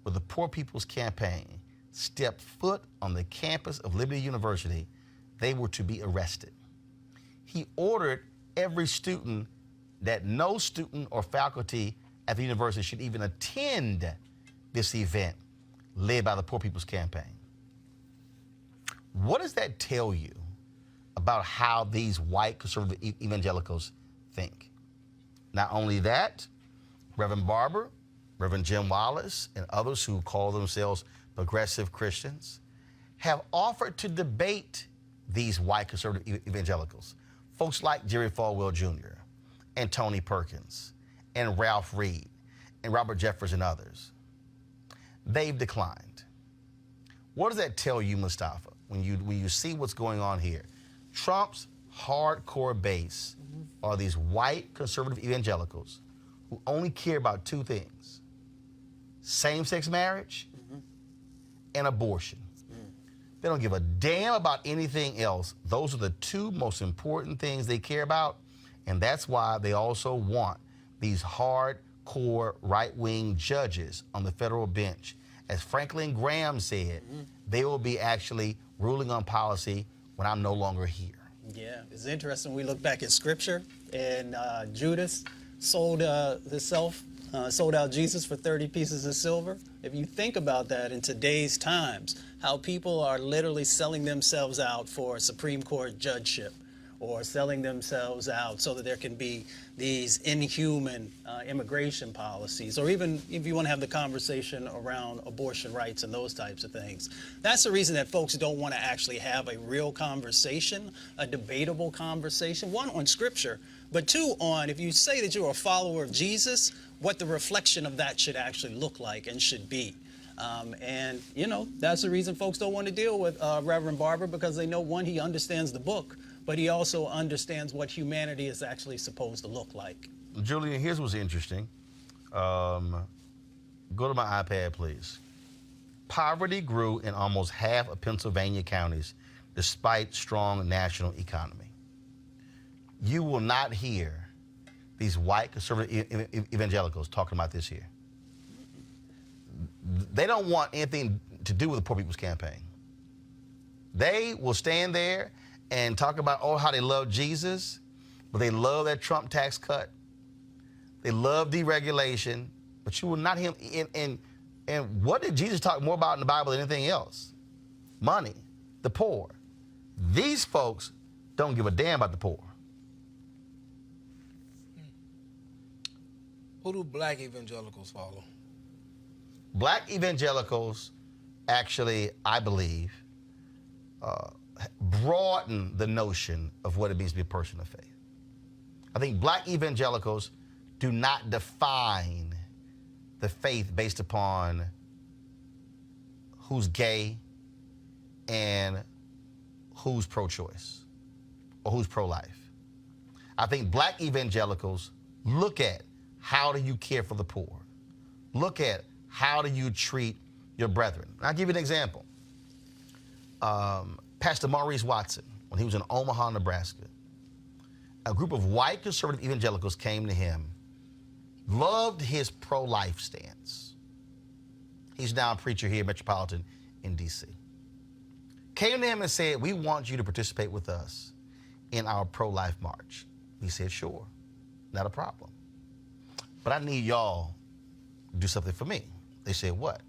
with the Poor People's Campaign stepped foot on the campus of Liberty University, they were to be arrested. He ordered every student that no student or faculty at the university should even attend this event led by the Poor People's Campaign. What does that tell you about how these white conservative evangelicals think? Not only that, Reverend Barber, Reverend Jim Wallace, and others who call themselves progressive Christians have offered to debate these white conservative evangelicals. Folks like Jerry Falwell Jr. and Tony Perkins and Ralph Reed and Robert Jeffers and others. They've declined. What does that tell you, Mustafa, when you see what's going on here? Trump's hardcore base are these white conservative evangelicals who only care about two things: same-sex marriage and abortion. They don't give a damn about anything else. Those are the two most important things they care about, and that's why they also want these hardcore right-wing judges on the federal bench. As Franklin Graham said, they will be actually ruling on policy when I'm no longer here. Yeah, it's interesting. We look back at Scripture, and Judas sold out Jesus for 30 pieces of silver. If you think about that in today's times, how people are literally selling themselves out for a Supreme Court judgeship, or selling themselves out so that there can be these inhuman immigration policies, or even if you want to have the conversation around abortion rights and those types of things. That's the reason that folks don't want to actually have a real conversation, a debatable conversation, one, on Scripture, but two, on, if you say that you're a follower of Jesus, what the reflection of that should actually look like and should be. And, you know, that's the reason folks don't want to deal with Reverend Barber, because they know, one, he understands the book, but he also understands what humanity is actually supposed to look like. Julian, here's what's interesting. Go to my iPad, please. Poverty grew in almost half of Pennsylvania counties despite strong national economy. You will not hear these white conservative evangelicals talking about this here. They don't want anything to do with the Poor People's Campaign. They will stand there and talk about, how they love Jesus, but they love that Trump tax cut. They love deregulation, but you will not hear him. And what did Jesus talk more about in the Bible than anything else? Money, the poor. These folks don't give a damn about the poor. Who do black evangelicals follow? Black evangelicals actually, I believe, broaden the notion of what it means to be a person of faith. I think black evangelicals do not define the faith based upon who's gay and who's pro-choice or who's pro-life. I think black evangelicals look at how do you care for the poor? Look at how do you treat your brethren? And I'll give you an example. Pastor Maurice Watson, when he was in Omaha, Nebraska, a group of white conservative evangelicals came to him, loved his pro-life stance. He's now a preacher here at Metropolitan in D.C. Came to him and said, we want you to participate with us in our pro-life march. He said, sure, not a problem. But I need y'all to do something for me. They said, what?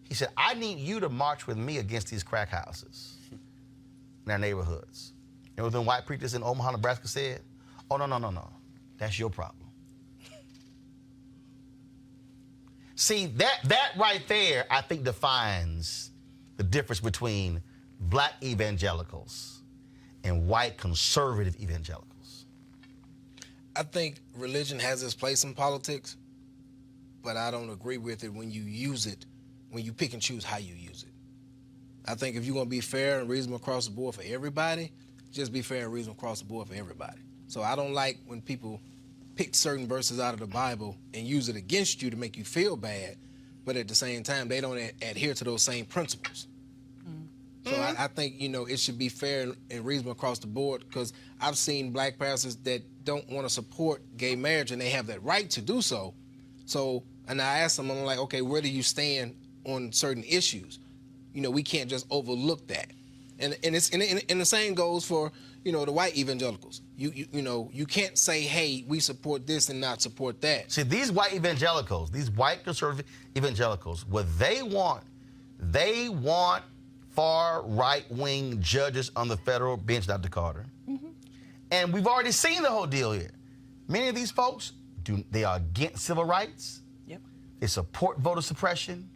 He said, I need you to march with me against these crack houses in our neighborhoods. And what the white preachers in Omaha, Nebraska said, oh, no. That's your problem. See, that right there, I think, defines the difference between black evangelicals and white conservative evangelicals. I think religion has its place in politics, but I don't agree with it when you use it, when you pick and choose how you use it. I think if you're going to be fair and reasonable across the board for everybody, just be fair and reasonable across the board for everybody. So I don't like when people pick certain verses out of the Bible and use it against you to make you feel bad, but at the same time, they don't adhere to those same principles. So I think, it should be fair and reasonable across the board, because I've seen black pastors that don't want to support gay marriage, and they have that right to do so. And I asked them, I'm like, okay, where do you stand on certain issues? We can't just overlook that. And the same goes for, the white evangelicals. You can't say, hey, we support this and not support that. See, these white evangelicals, these white conservative evangelicals, what they want far right-wing judges on the federal bench, Dr. Carter. Mm-hmm. And we've already seen the whole deal here. Many of these folks, they are against civil rights. Yep. They support voter suppression.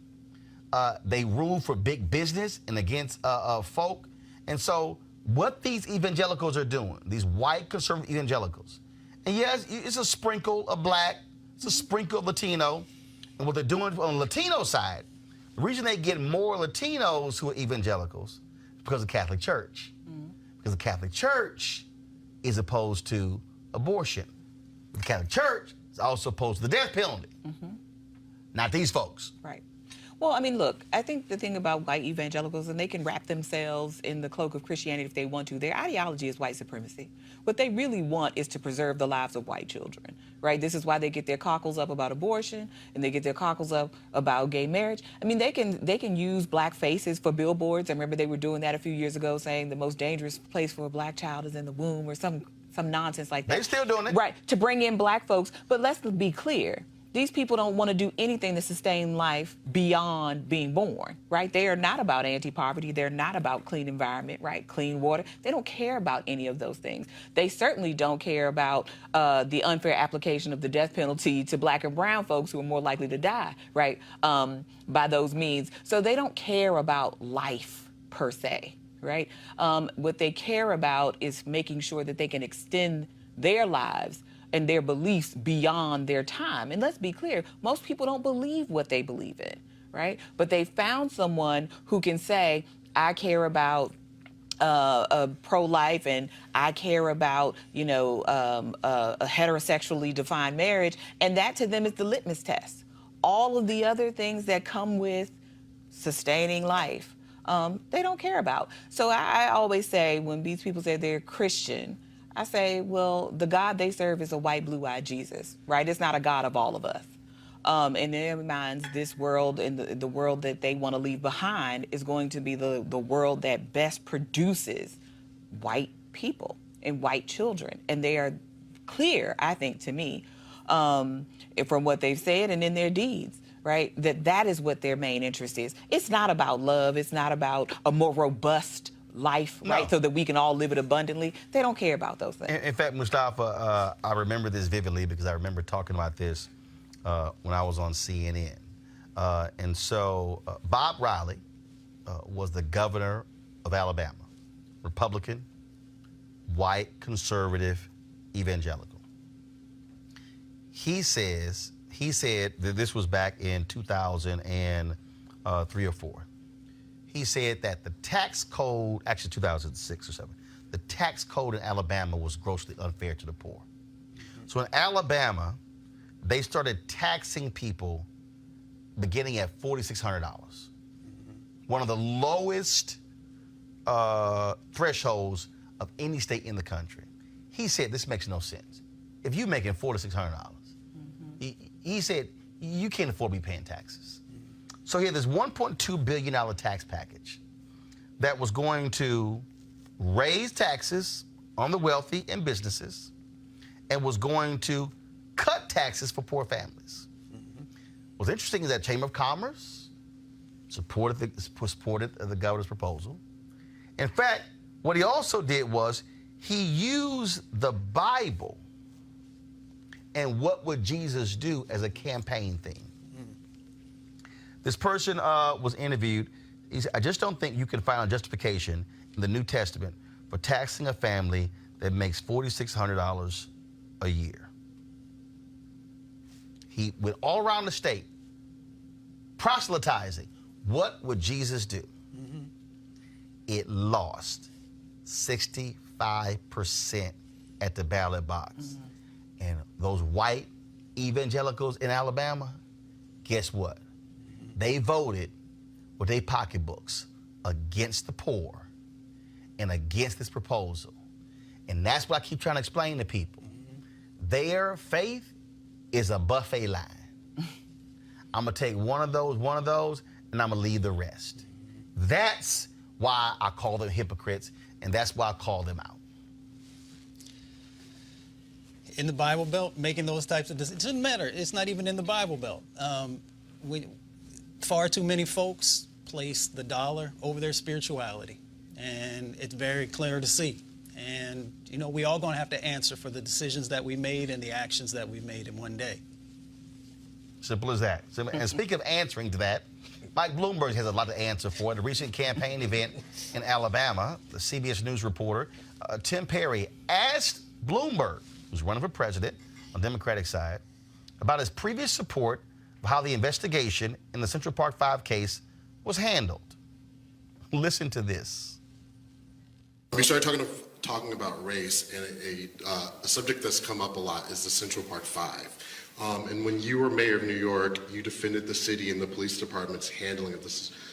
They rule for big business and against folk. And so what these evangelicals are doing, these white conservative evangelicals, and yes, it's a sprinkle of black, it's a sprinkle of Latino, and what they're doing on the Latino side, the reason they get more Latinos who are evangelicals is because of the Catholic Church. Mm-hmm. Because the Catholic Church is opposed to abortion. The Catholic Church is also opposed to the death penalty. Mm-hmm. Not these folks. Right. Well, I mean, look, I think the thing about white evangelicals, and they can wrap themselves in the cloak of Christianity if they want to, their ideology is white supremacy. What they really want is to preserve the lives of white children, right? This is why they get their cockles up about abortion, and they get their cockles up about gay marriage. I mean, they can use black faces for billboards. I remember they were doing that a few years ago, saying the most dangerous place for a black child is in the womb, or some nonsense like that. They're still doing it. Right, to bring in black folks. But let's be clear. These people don't want to do anything to sustain life beyond being born, right? They are not about anti-poverty. They're not about clean environment, right? Clean water. They don't care about any of those things. They certainly don't care about the unfair application of the death penalty to black and brown folks who are more likely to die, right, by those means. So they don't care about life per se, right? What they care about is making sure that they can extend their lives and their beliefs beyond their time. And let's be clear, most people don't believe what they believe in, right? But they found someone who can say, I care about pro-life, and I care about, a heterosexually defined marriage, and that to them is the litmus test. All of the other things that come with sustaining life, they don't care about. So I always say, when these people say they're Christian, I say, well, the God they serve is a white, blue-eyed Jesus, right? It's not a God of all of us. In their minds, this world and the world that they want to leave behind is going to be the world that best produces white people and white children. And they are clear, I think, to me, from what they've said and in their deeds, right? That is what their main interest is. It's not about love. It's not about a more robust life, right? So that we can all live it abundantly. They don't care about those things. In fact, Mustafa, I remember this vividly because I remember talking about this when I was on CNN. And so Bob Riley was the governor of Alabama, Republican, white, conservative, evangelical. He said that this was back in 2003 or 4. He said that the tax code, actually 2006 or 7, the tax code in Alabama was grossly unfair to the poor. So in Alabama, they started taxing people beginning at $4,600. One of the lowest thresholds of any state in the country. He said this makes no sense. If you're making $4,600, he said you can't afford to be paying taxes. So he had this $1.2 billion tax package that was going to raise taxes on the wealthy and businesses and was going to cut taxes for poor families. What's interesting is that Chamber of Commerce supported the governor's proposal. In fact, what he also did was he used the Bible and what would Jesus do as a campaign theme. This person was interviewed. He said, I just don't think you can find a justification in the New Testament for taxing a family that makes $4,600 a year. He went all around the state proselytizing. What would Jesus do? It lost 65% at the ballot box. And those white evangelicals in Alabama, guess what? They voted with their pocketbooks against the poor and against this proposal. And that's what I keep trying to explain to people. Their faith is a buffet line. I'm going to take one of those, and I'm going to leave the rest. That's why I call them hypocrites, and that's why I call them out. In the Bible Belt, making those types of decisions, it doesn't matter. It's not even in the Bible Belt. Far too many folks place the dollar over their spirituality, and it's very clear to see. And, you know, we all going to have to answer for the decisions that we made and the actions that we made in one day. Simple as that. And speaking of answering to that, Mike Bloomberg has a lot to answer for. At a recent campaign event in Alabama, the CBS News reporter, Tim Perry, asked Bloomberg, who's running for president on the Democratic side, about his previous support of how the investigation in the Central Park 5 case was handled. Listen to this. We started talking about race, and a subject that's come up a lot is the Central Park 5. And when you were mayor of New York, you defended the city and the police department's handling of the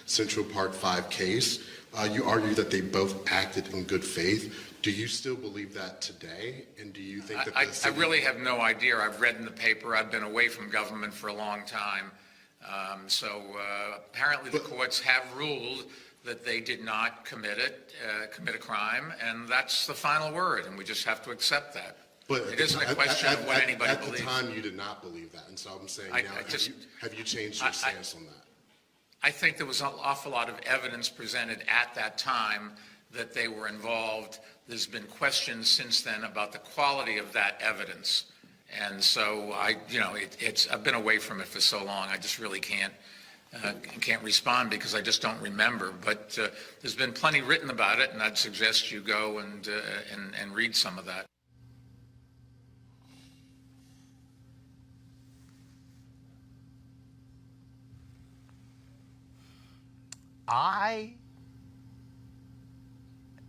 Central Park 5 case. You argued that they both acted in good faith. Do you still believe that today? And do you think that I really have no idea. I've read in the paper. I've been away from government for a long time. So apparently the courts have ruled that they did not commit a crime, and that's the final word, and we just have to accept that. But it isn't a question of what anybody believes. At the time, you did not believe that, and so I'm saying now, have you changed your stance on that? I think there was an awful lot of evidence presented at that time that they were involved. There's been questions since then about the quality of that evidence. And so I've been away from it for so long, I just really can't respond because I just don't remember. But there's been plenty written about it, and I'd suggest you go and read some of that. I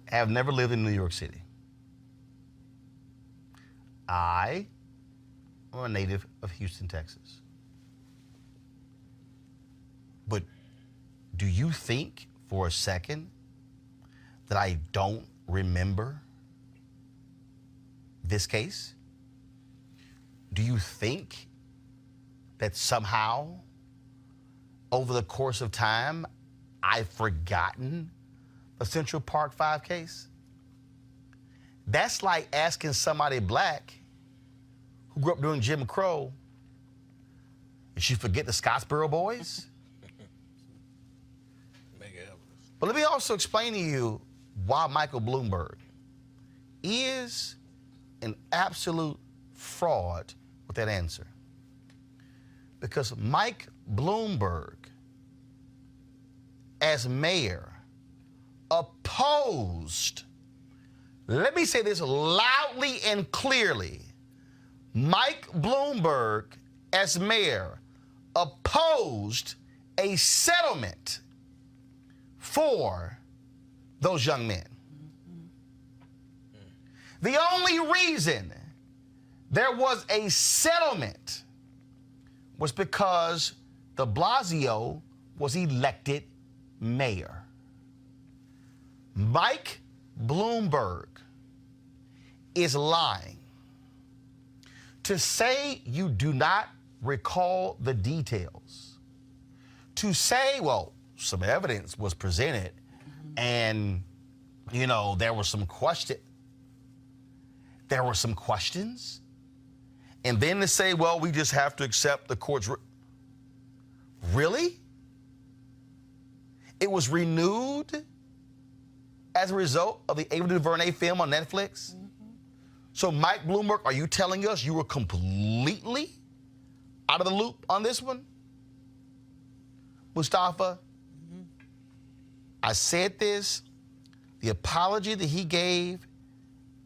have never lived in New York City. I am a native of Houston, Texas. But do you think for a second that I don't remember this case? Do you think that somehow over the course of time I've forgotten the Central Park 5 case? That's like asking somebody black who grew up during Jim Crow, did you forget the Scottsboro Boys? But let me also explain to you why Michael Bloomberg is an absolute fraud with that answer. Because Mike Bloomberg, as mayor, opposed, let me say this loudly and clearly, Mike Bloomberg, as mayor, opposed a settlement for those young men. The only reason there was a settlement was because de Blasio was elected mayor. Mike Bloomberg is lying. To say you do not recall the details, to say, well, some evidence was presented and, you know, there were some questions, and then to say, well, we just have to accept the court's. Really? It was renewed as a result of the Ava DuVernay film on Netflix? So, Mike Bloomberg, are you telling us you were completely out of the loop on this one? Mustafa, I said this, the apology that he gave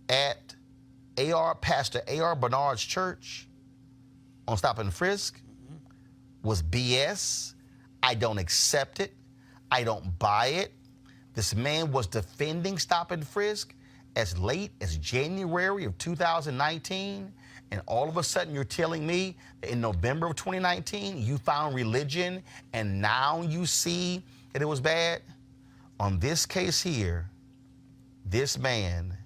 at Pastor A.R. Bernard's church on Stop and Frisk was BS. I don't accept it. I don't buy it. This man was defending Stop and Frisk as late as January of 2019, and all of a sudden you're telling me that in November of 2019 you found religion and now you see that it was bad? On this case here, this man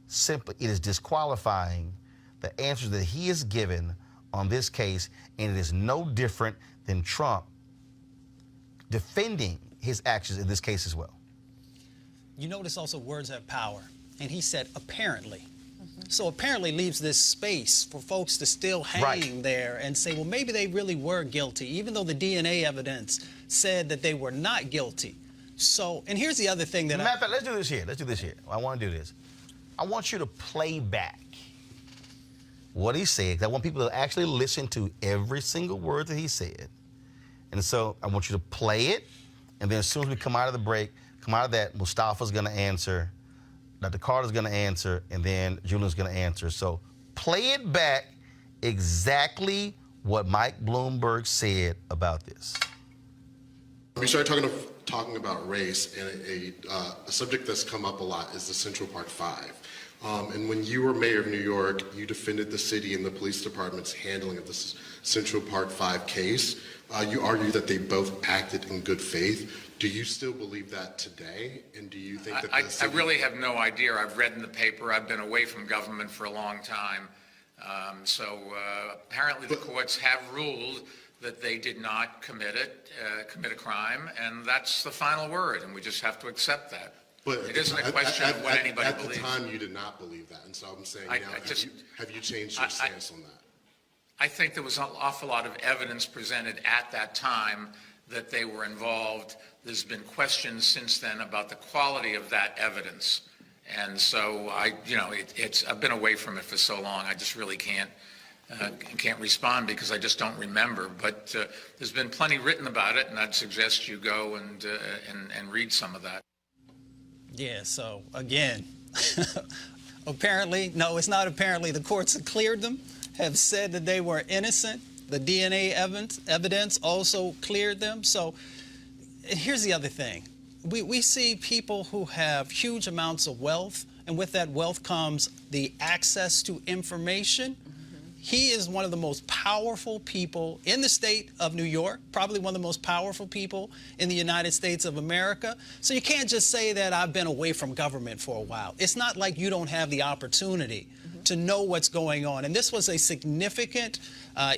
simply, it is disqualifying the answers that he has given on this case, and it is no different than Trump defending his actions in this case as well. You notice also words have power, and he said apparently. So apparently leaves this space for folks to still hang there and say, well, maybe they really were guilty, even though the DNA evidence said that they were not guilty. So, and here's the other thing that matter of fact, let's do this here. Let's do this here. I want to do this. I want you to play back what he said, 'cause I want people to actually listen to every single word that he said. And so I want you to play it, and then as soon as we come out of the break, come out of that, Mustafa's going to answer, Dr. Carter's going to answer, and then Julian's going to answer. So play it back exactly what Mike Bloomberg said about this. We started talking about race, and a subject that's come up a lot is the Central Park 5. And when you were mayor of New York, you defended the city and the police department's handling of the Central Park 5 case. You argued that they both acted in good faith. Do you still believe that today? And do you think that I really have no idea. I've read in the paper. I've been away from government for a long time. So apparently the courts have ruled that they did not commit a crime, and that's the final word, and we just have to accept that. But it isn't a question of what anybody believes. At the time, you did not believe that, and so I'm saying have you changed your stance on that? I think there was an awful lot of evidence presented at that time that they were involved. There's been questions since then about the quality of that evidence, and so I've been away from it for so long. I just really can't respond because I just don't remember. But there's been plenty written about it, and I'd suggest you go and read some of that. Yeah, so again, apparently, no, it's not apparently. The courts have cleared them, have said that they were innocent. The DNA evidence also cleared them. So here's the other thing. We see people who have huge amounts of wealth, and with that wealth comes the access to information. He is one of the most powerful people in the state of New York, probably one of the most powerful people in the United States of America. So you can't just say that I've been away from government for a while. It's not like you don't have the opportunity to know what's going on. And this was a significant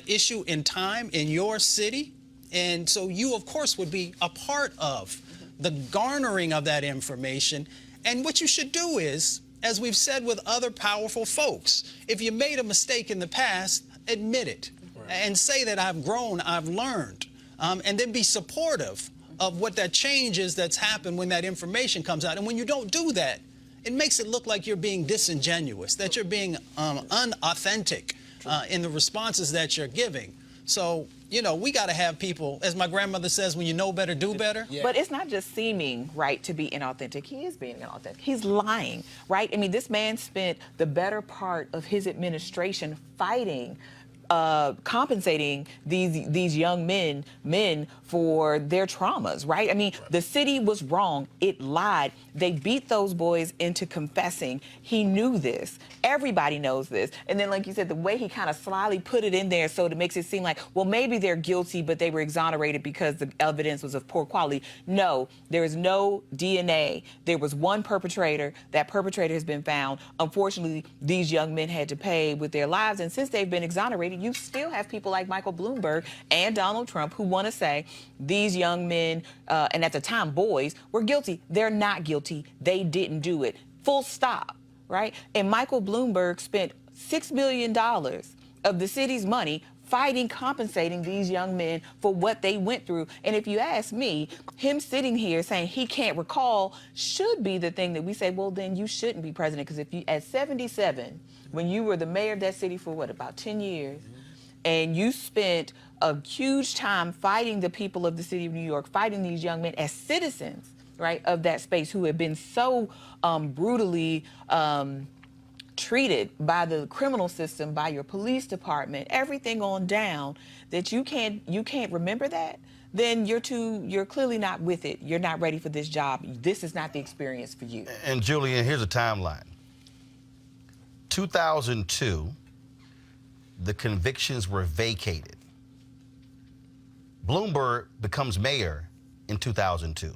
issue in time in your city. And so you, of course, would be a part of the garnering of that information. And what you should do is, as we've said with other powerful folks, if you made a mistake in the past, admit it and say that I've grown, I've learned, and then be supportive of what that change is that's happened when that information comes out. And when you don't do that, it makes it look like you're being disingenuous, that you're being unauthentic in the responses that you're giving. So, you know, we got to have people, as my grandmother says, when you know better, do better. Yeah. But it's not just seeming right to be inauthentic. He is being inauthentic. He's lying, right? I mean, this man spent the better part of his administration fighting, compensating these young men for their traumas, right? I mean, the city was wrong. It lied. They beat those boys into confessing. He knew this. Everybody knows this. And then, like you said, the way he kind of slyly put it in there so it makes it seem like, well, maybe they're guilty, but they were exonerated because the evidence was of poor quality. No, there is no DNA. There was one perpetrator. That perpetrator has been found. Unfortunately, these young men had to pay with their lives. And since they've been exonerated, you still have people like Michael Bloomberg and Donald Trump who want to say these young men, and at the time boys, were guilty. They're not guilty. They didn't do it. Full stop, right? And Michael Bloomberg spent $6 million of the city's money fighting, compensating these young men for what they went through. And if you ask me, him sitting here saying he can't recall should be the thing that we say, well, then you shouldn't be president. Because if you, at 77, when you were the mayor of that city for what, about 10 years, and you spent a huge time fighting the people of the city of New York, fighting these young men as citizens, right, of that space who have been so brutally treated by the criminal system, by your police department, everything on down, that you can't remember that, then you're clearly not with it. You're not ready for this job. This is not the experience for you. And Julian, here's a timeline. 2002, the convictions were vacated. Bloomberg becomes mayor in 2002.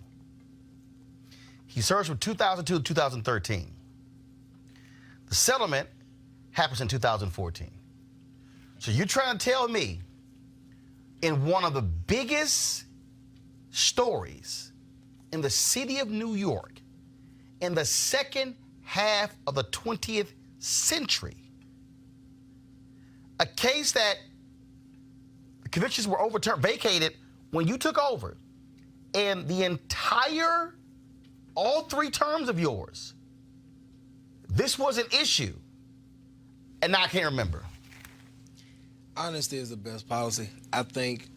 He serves from 2002 to 2013. The settlement happens in 2014. So you're trying to tell me in one of the biggest stories in the city of New York in the second half of the 20th century, a case that the convictions were overturned, vacated when you took over, and the entire, all 3 terms of yours, this was an issue, and now I can't remember. Honesty is the best policy. I think,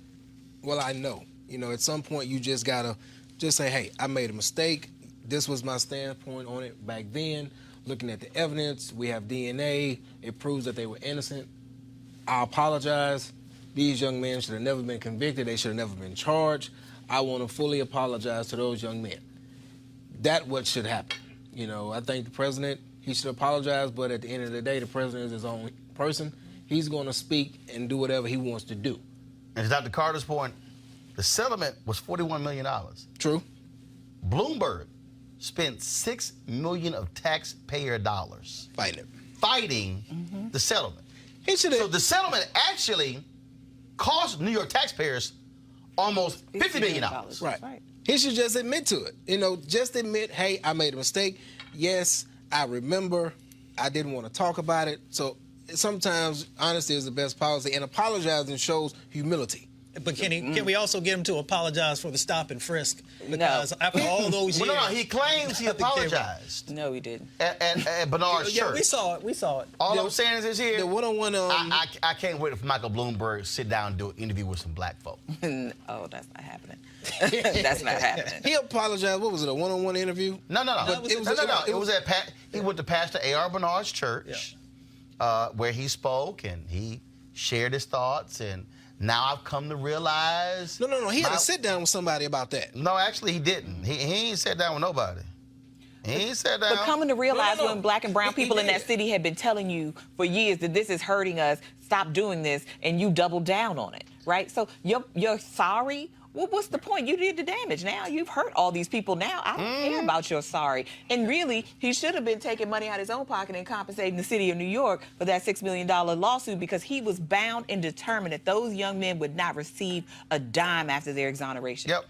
well, I know, at some point you just gotta just say, hey, I made a mistake. This was my standpoint on it back then. Looking at the evidence, we have DNA. It proves that they were innocent. I apologize. These young men should have never been convicted. They should have never been charged. I want to fully apologize to those young men. That's what should happen. I think the president, he should apologize, but at the end of the day, the president is his own person. He's going to speak and do whatever he wants to do. And to Dr. Carter's point, the settlement was $41 million. True. Bloomberg spent $6 million of taxpayer dollars fighting the settlement. So the settlement actually cost New York taxpayers almost $50 million. Right. He should just admit to it. Just admit, hey, I made a mistake. Yes, I remember. I didn't want to talk about it. So sometimes honesty is the best policy, and apologizing shows humility. But can we also get him to apologize for the stop and frisk? Because after all those years... Well, no, he claims he apologized. No, he didn't. At Bernard's church. Yeah, we saw it. All I'm saying is here... The one-on-one... I can't wait for Michael Bloomberg to sit down and do an interview with some black folk. Oh, that's not happening. That's not happening. He apologized. What was it, a one-on-one interview? No. It was at he went to Pastor A.R. Bernard's church, where he spoke and he shared his thoughts, and now I've come to realize... No. He had to sit down with somebody about that. No, actually, he didn't. He ain't sat down with nobody. He ain't sat down. But coming to realize No. when black and brown people in that city had been telling you for years that this is hurting us, stop doing this, and you double down on it, right? So you're sorry. Well, what's the point? You did the damage. Now you've hurt all these people. Now I don't care about your sorry. And really, he should have been taking money out of his own pocket and compensating the city of New York for that $6 million lawsuit, because he was bound and determined that those young men would not receive a dime after their exoneration. Yep.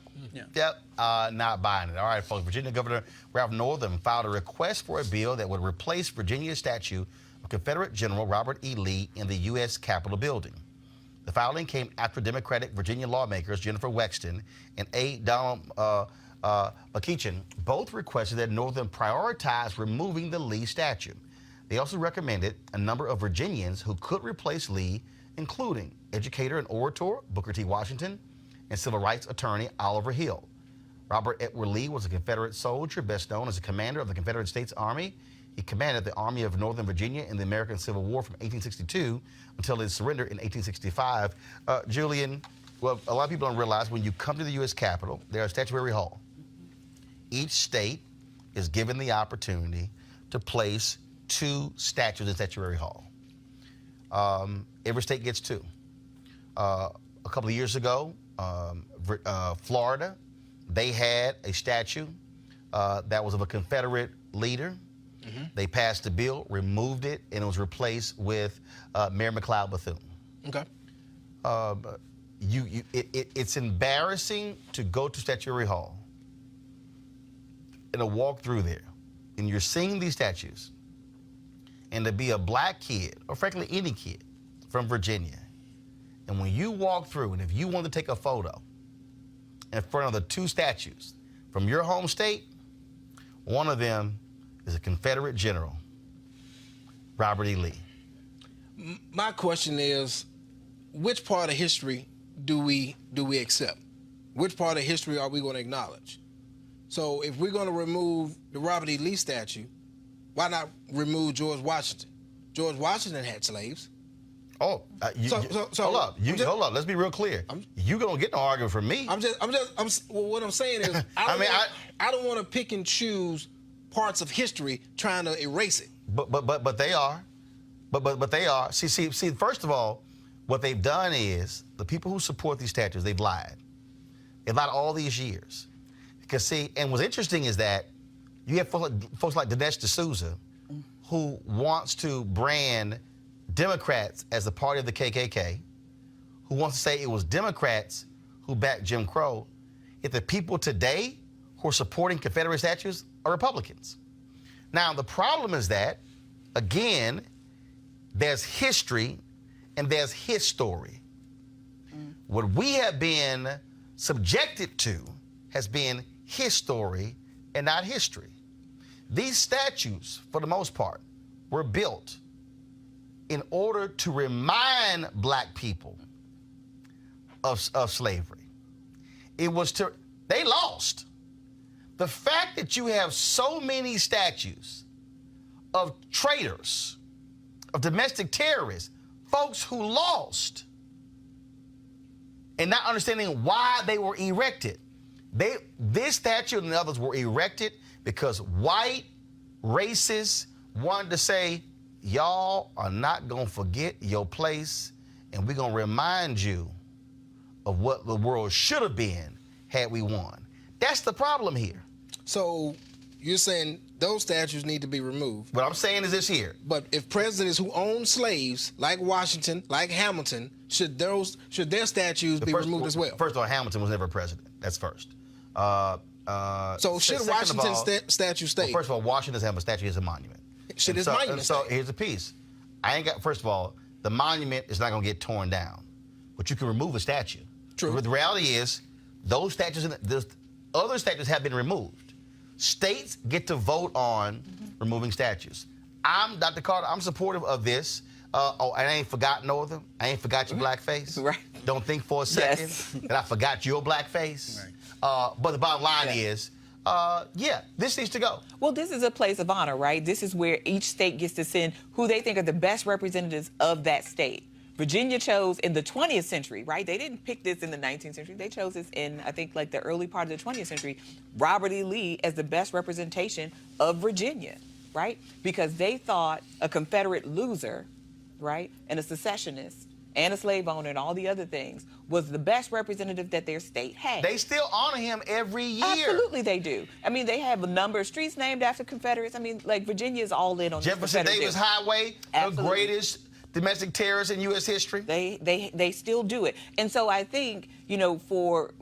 Not buying it. All right, folks. Virginia Governor Ralph Northam filed a request for a bill that would replace Virginia's statue of Confederate General Robert E. Lee in the U.S. Capitol building. The filing came after Democratic Virginia lawmakers Jennifer Wexton and A. Donald McEachin both requested that Northam prioritize removing the Lee statue. They also recommended a number of Virginians who could replace Lee, including educator and orator Booker T. Washington and civil rights attorney Oliver Hill. Robert Edward Lee was a Confederate soldier, best known as a commander of the Confederate States Army. He commanded the Army of Northern Virginia in the American Civil War from 1862 until his surrender in 1865. Julian, well, a lot of people don't realize when you come to the U.S. Capitol, there's a statuary hall. Each state is given the opportunity to place 2 statues in statuary hall. Every state gets 2. A couple of years ago, Florida, they had a statue that was of a Confederate leader. They passed the bill, removed it, and it was replaced with Mary McLeod Bethune. Okay. It's embarrassing to go to Statuary Hall and to walk through there, and you're seeing these statues, and to be a black kid, or frankly any kid from Virginia, and when you walk through, and if you want to take a photo in front of the 2 statues from your home state, one of them is a Confederate general, Robert E. Lee. My question is, which part of history do we accept? Which part of history are we going to acknowledge? So if we're going to remove the Robert E. Lee statue, why not remove George Washington? George Washington had slaves. Oh, hold up. Hold up. Let's be real clear. You don't get no argument from me. What I'm saying is, I don't want to pick and choose parts of history trying to erase it. But they are. But they are. See, first of all, what they've done is the people who support these statues, they've lied. They've lied all these years. Because see, and what's interesting is that you have folks like Dinesh D'Souza who wants to brand Democrats as a party of the KKK, who wants to say it was Democrats who backed Jim Crow, yet the people today who are supporting Confederate statues are Republicans. Now, the problem is that, again, there's history and there's his story. What we have been subjected to has been his story and not history. These statues, for the most part, were built in order to remind black people of slavery. It was they lost. The fact that you have so many statues of traitors, of domestic terrorists, folks who lost, and not understanding why they were erected. This statue and the others were erected because white racists wanted to say, y'all are not going to forget your place, and we're going to remind you of what the world should have been had we won. That's the problem here. So you're saying those statues need to be removed. What I'm saying is this here. But if presidents who owned slaves, like Washington, like Hamilton, should their statues be removed as well? First of all, Hamilton was never a president. That's first. So should Washington's statue stay? Well, first of all, Washington doesn't have a statue, it's a monument. Should his monument stay? So here's the piece. First of all, the monument is not going to get torn down, but you can remove a statue. True. But the reality is, those statues, the other statues have been removed. States get to vote on removing statues. Dr. Carter, I'm supportive of this. And I ain't forgot Northern. I ain't forgot your black face. Right. Don't think for a second that I forgot your black face. Right. But the bottom line is, this needs to go. Well, this is a place of honor, right? This is where each state gets to send who they think are the best representatives of that state. Virginia chose in the 20th century, right? They didn't pick this in the 19th century. They chose this in, I think, like the early part of the 20th century, Robert E. Lee as the best representation of Virginia, right? Because they thought a Confederate loser, right, and a secessionist and a slave owner and all the other things was the best representative that their state had. They still honor him every year. Absolutely they do. I mean, they have a number of streets named after Confederates. I mean, like, Virginia is all in on Jefferson Davis Highway, Absolutely. the greatest domestic terrorist in U.S. history. They still do it. And so I think, you know,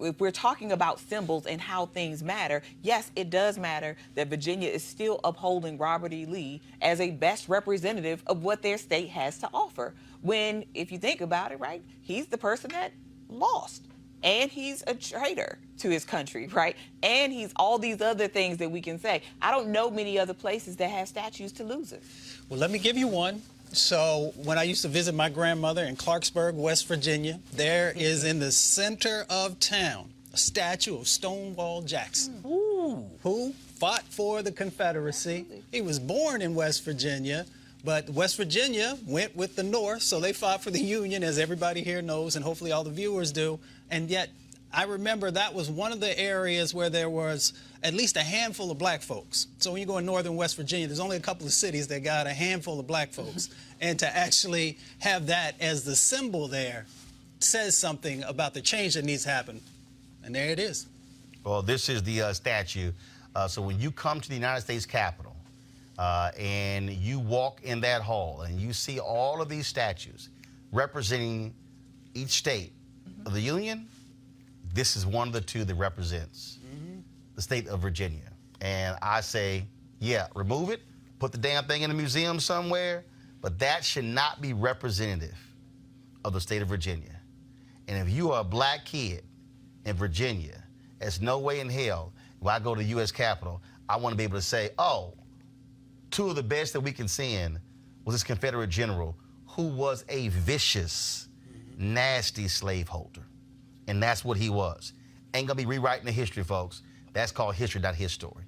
if we're talking about symbols and how things matter, yes, it does matter that Virginia is still upholding Robert E. Lee as a best representative of what their state has to offer. When, if you think about it, right, he's the person that lost. And he's a traitor to his country, right? And he's all these other things that we can say. I don't know many other places that have statues to losers. Well, let me give you one. So when I used to visit my grandmother in Clarksburg, West Virginia, there is in the center of town a statue of Stonewall Jackson, who fought for the Confederacy. Absolutely. He was born in West Virginia, but West Virginia went with the North, so they fought for the Union, as everybody here knows, and hopefully all the viewers do. And yet, I remember that was one of the areas where there was at least a handful of black folks. So when you go in northern West Virginia, there's only a couple of cities that got a handful of black folks. And to actually have that as the symbol there says something about the change that needs to happen. And there it is. Well, this is the statue. So when you come to the United States Capitol and you walk in that hall and you see all of these statues representing each state of the Union, this is one of the two that represents the state of Virginia. And I say, yeah, remove it, put the damn thing in a museum somewhere, but that should not be representative of the state of Virginia. And if you are a black kid in Virginia, there's no way in hell, when I go to the U.S. Capitol, I want to be able to say, oh, two of the best that we can send was this Confederate general who was a vicious, nasty slaveholder. And that's what he was. Ain't gonna be rewriting the history, folks. That's called history, not his story.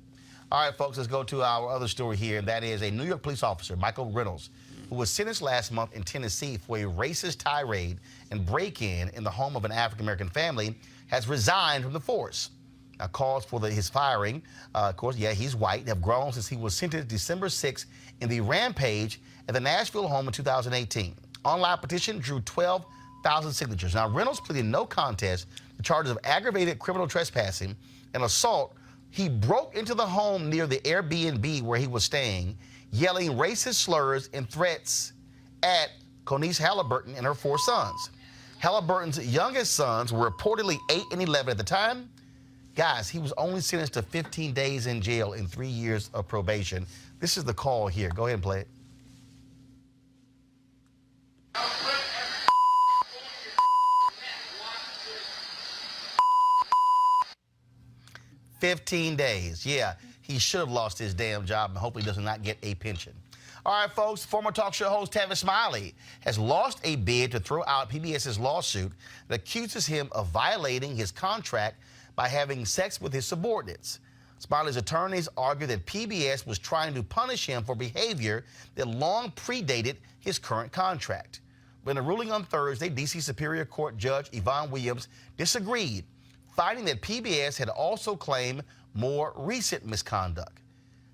All right, folks, let's go to our other story here, and that is a New York police officer, Michael Reynolds, who was sentenced last month in Tennessee for a racist tirade and break-in the home of an African-American family, has resigned from the force. Now, calls for his firing, of course, yeah, he's white, have grown since he was sentenced December 6th in the rampage at the Nashville home in 2018. Online petition drew 12,000 signatures. Now, Reynolds pleaded no contest to charges of aggravated criminal trespassing and assault. He broke into the home near the Airbnb where he was staying, yelling racist slurs and threats at Conice Halliburton and her 4 sons. Halliburton's youngest sons were reportedly 8 and 11 at the time. Guys, he was only sentenced to 15 days in jail and 3 years of probation. This is the call here. Go ahead and play it. 15 days. Yeah, he should have lost his damn job and hopefully does not get a pension. All right, folks, former talk show host Tavis Smiley has lost a bid to throw out PBS's lawsuit that accuses him of violating his contract by having sex with his subordinates. Smiley's attorneys argue that PBS was trying to punish him for behavior that long predated his current contract. But in a ruling on Thursday, D.C. Superior Court Judge Yvonne Williams disagreed, finding that PBS had also claimed more recent misconduct.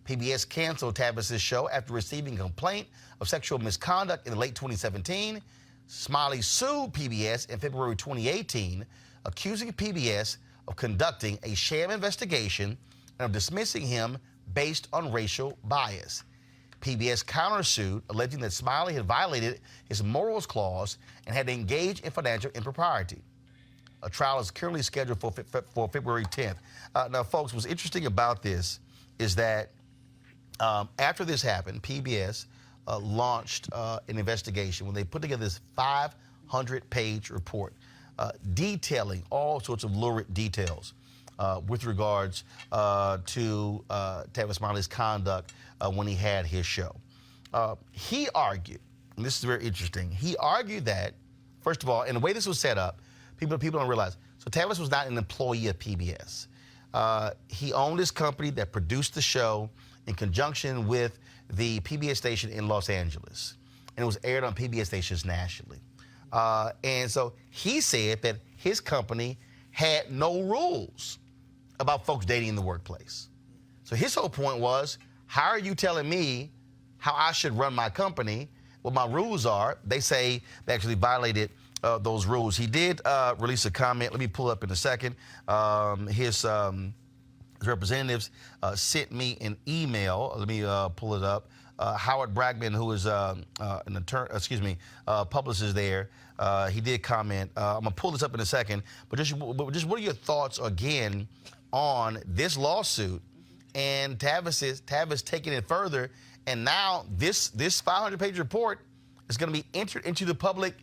PBS canceled Tavis's show after receiving a complaint of sexual misconduct in late 2017. Smiley sued PBS in February 2018, accusing PBS of conducting a sham investigation and of dismissing him based on racial bias. PBS countersued, alleging that Smiley had violated his morals clause and had engaged in financial impropriety. A trial is currently scheduled for February 10th. Now, folks, what's interesting about this is that after this happened, PBS launched an investigation when they put together this 500-page report detailing all sorts of lurid details with regards to Tavis Smiley's conduct when he had his show. He argued, and this is very interesting, he argued that, first of all, and the way this was set up, people don't realize, so Tavis was not an employee of PBS. He owned his company that produced the show in conjunction with the PBS station in Los Angeles, and it was aired on PBS stations nationally. And so he said that his company had no rules about folks dating in the workplace. So his whole point was, how are you telling me how I should run my company, what my rules are? They say they actually violated those rules. He did release a comment. Let me pull up in a second. His representatives sent me an email. Let me pull it up. Howard Bragman, who is an attorney, publicist there, he did comment. I'm gonna pull this up in a second, but just what are your thoughts again on this lawsuit and Tavis taking it further, and now this 500-page report is going to be entered into the public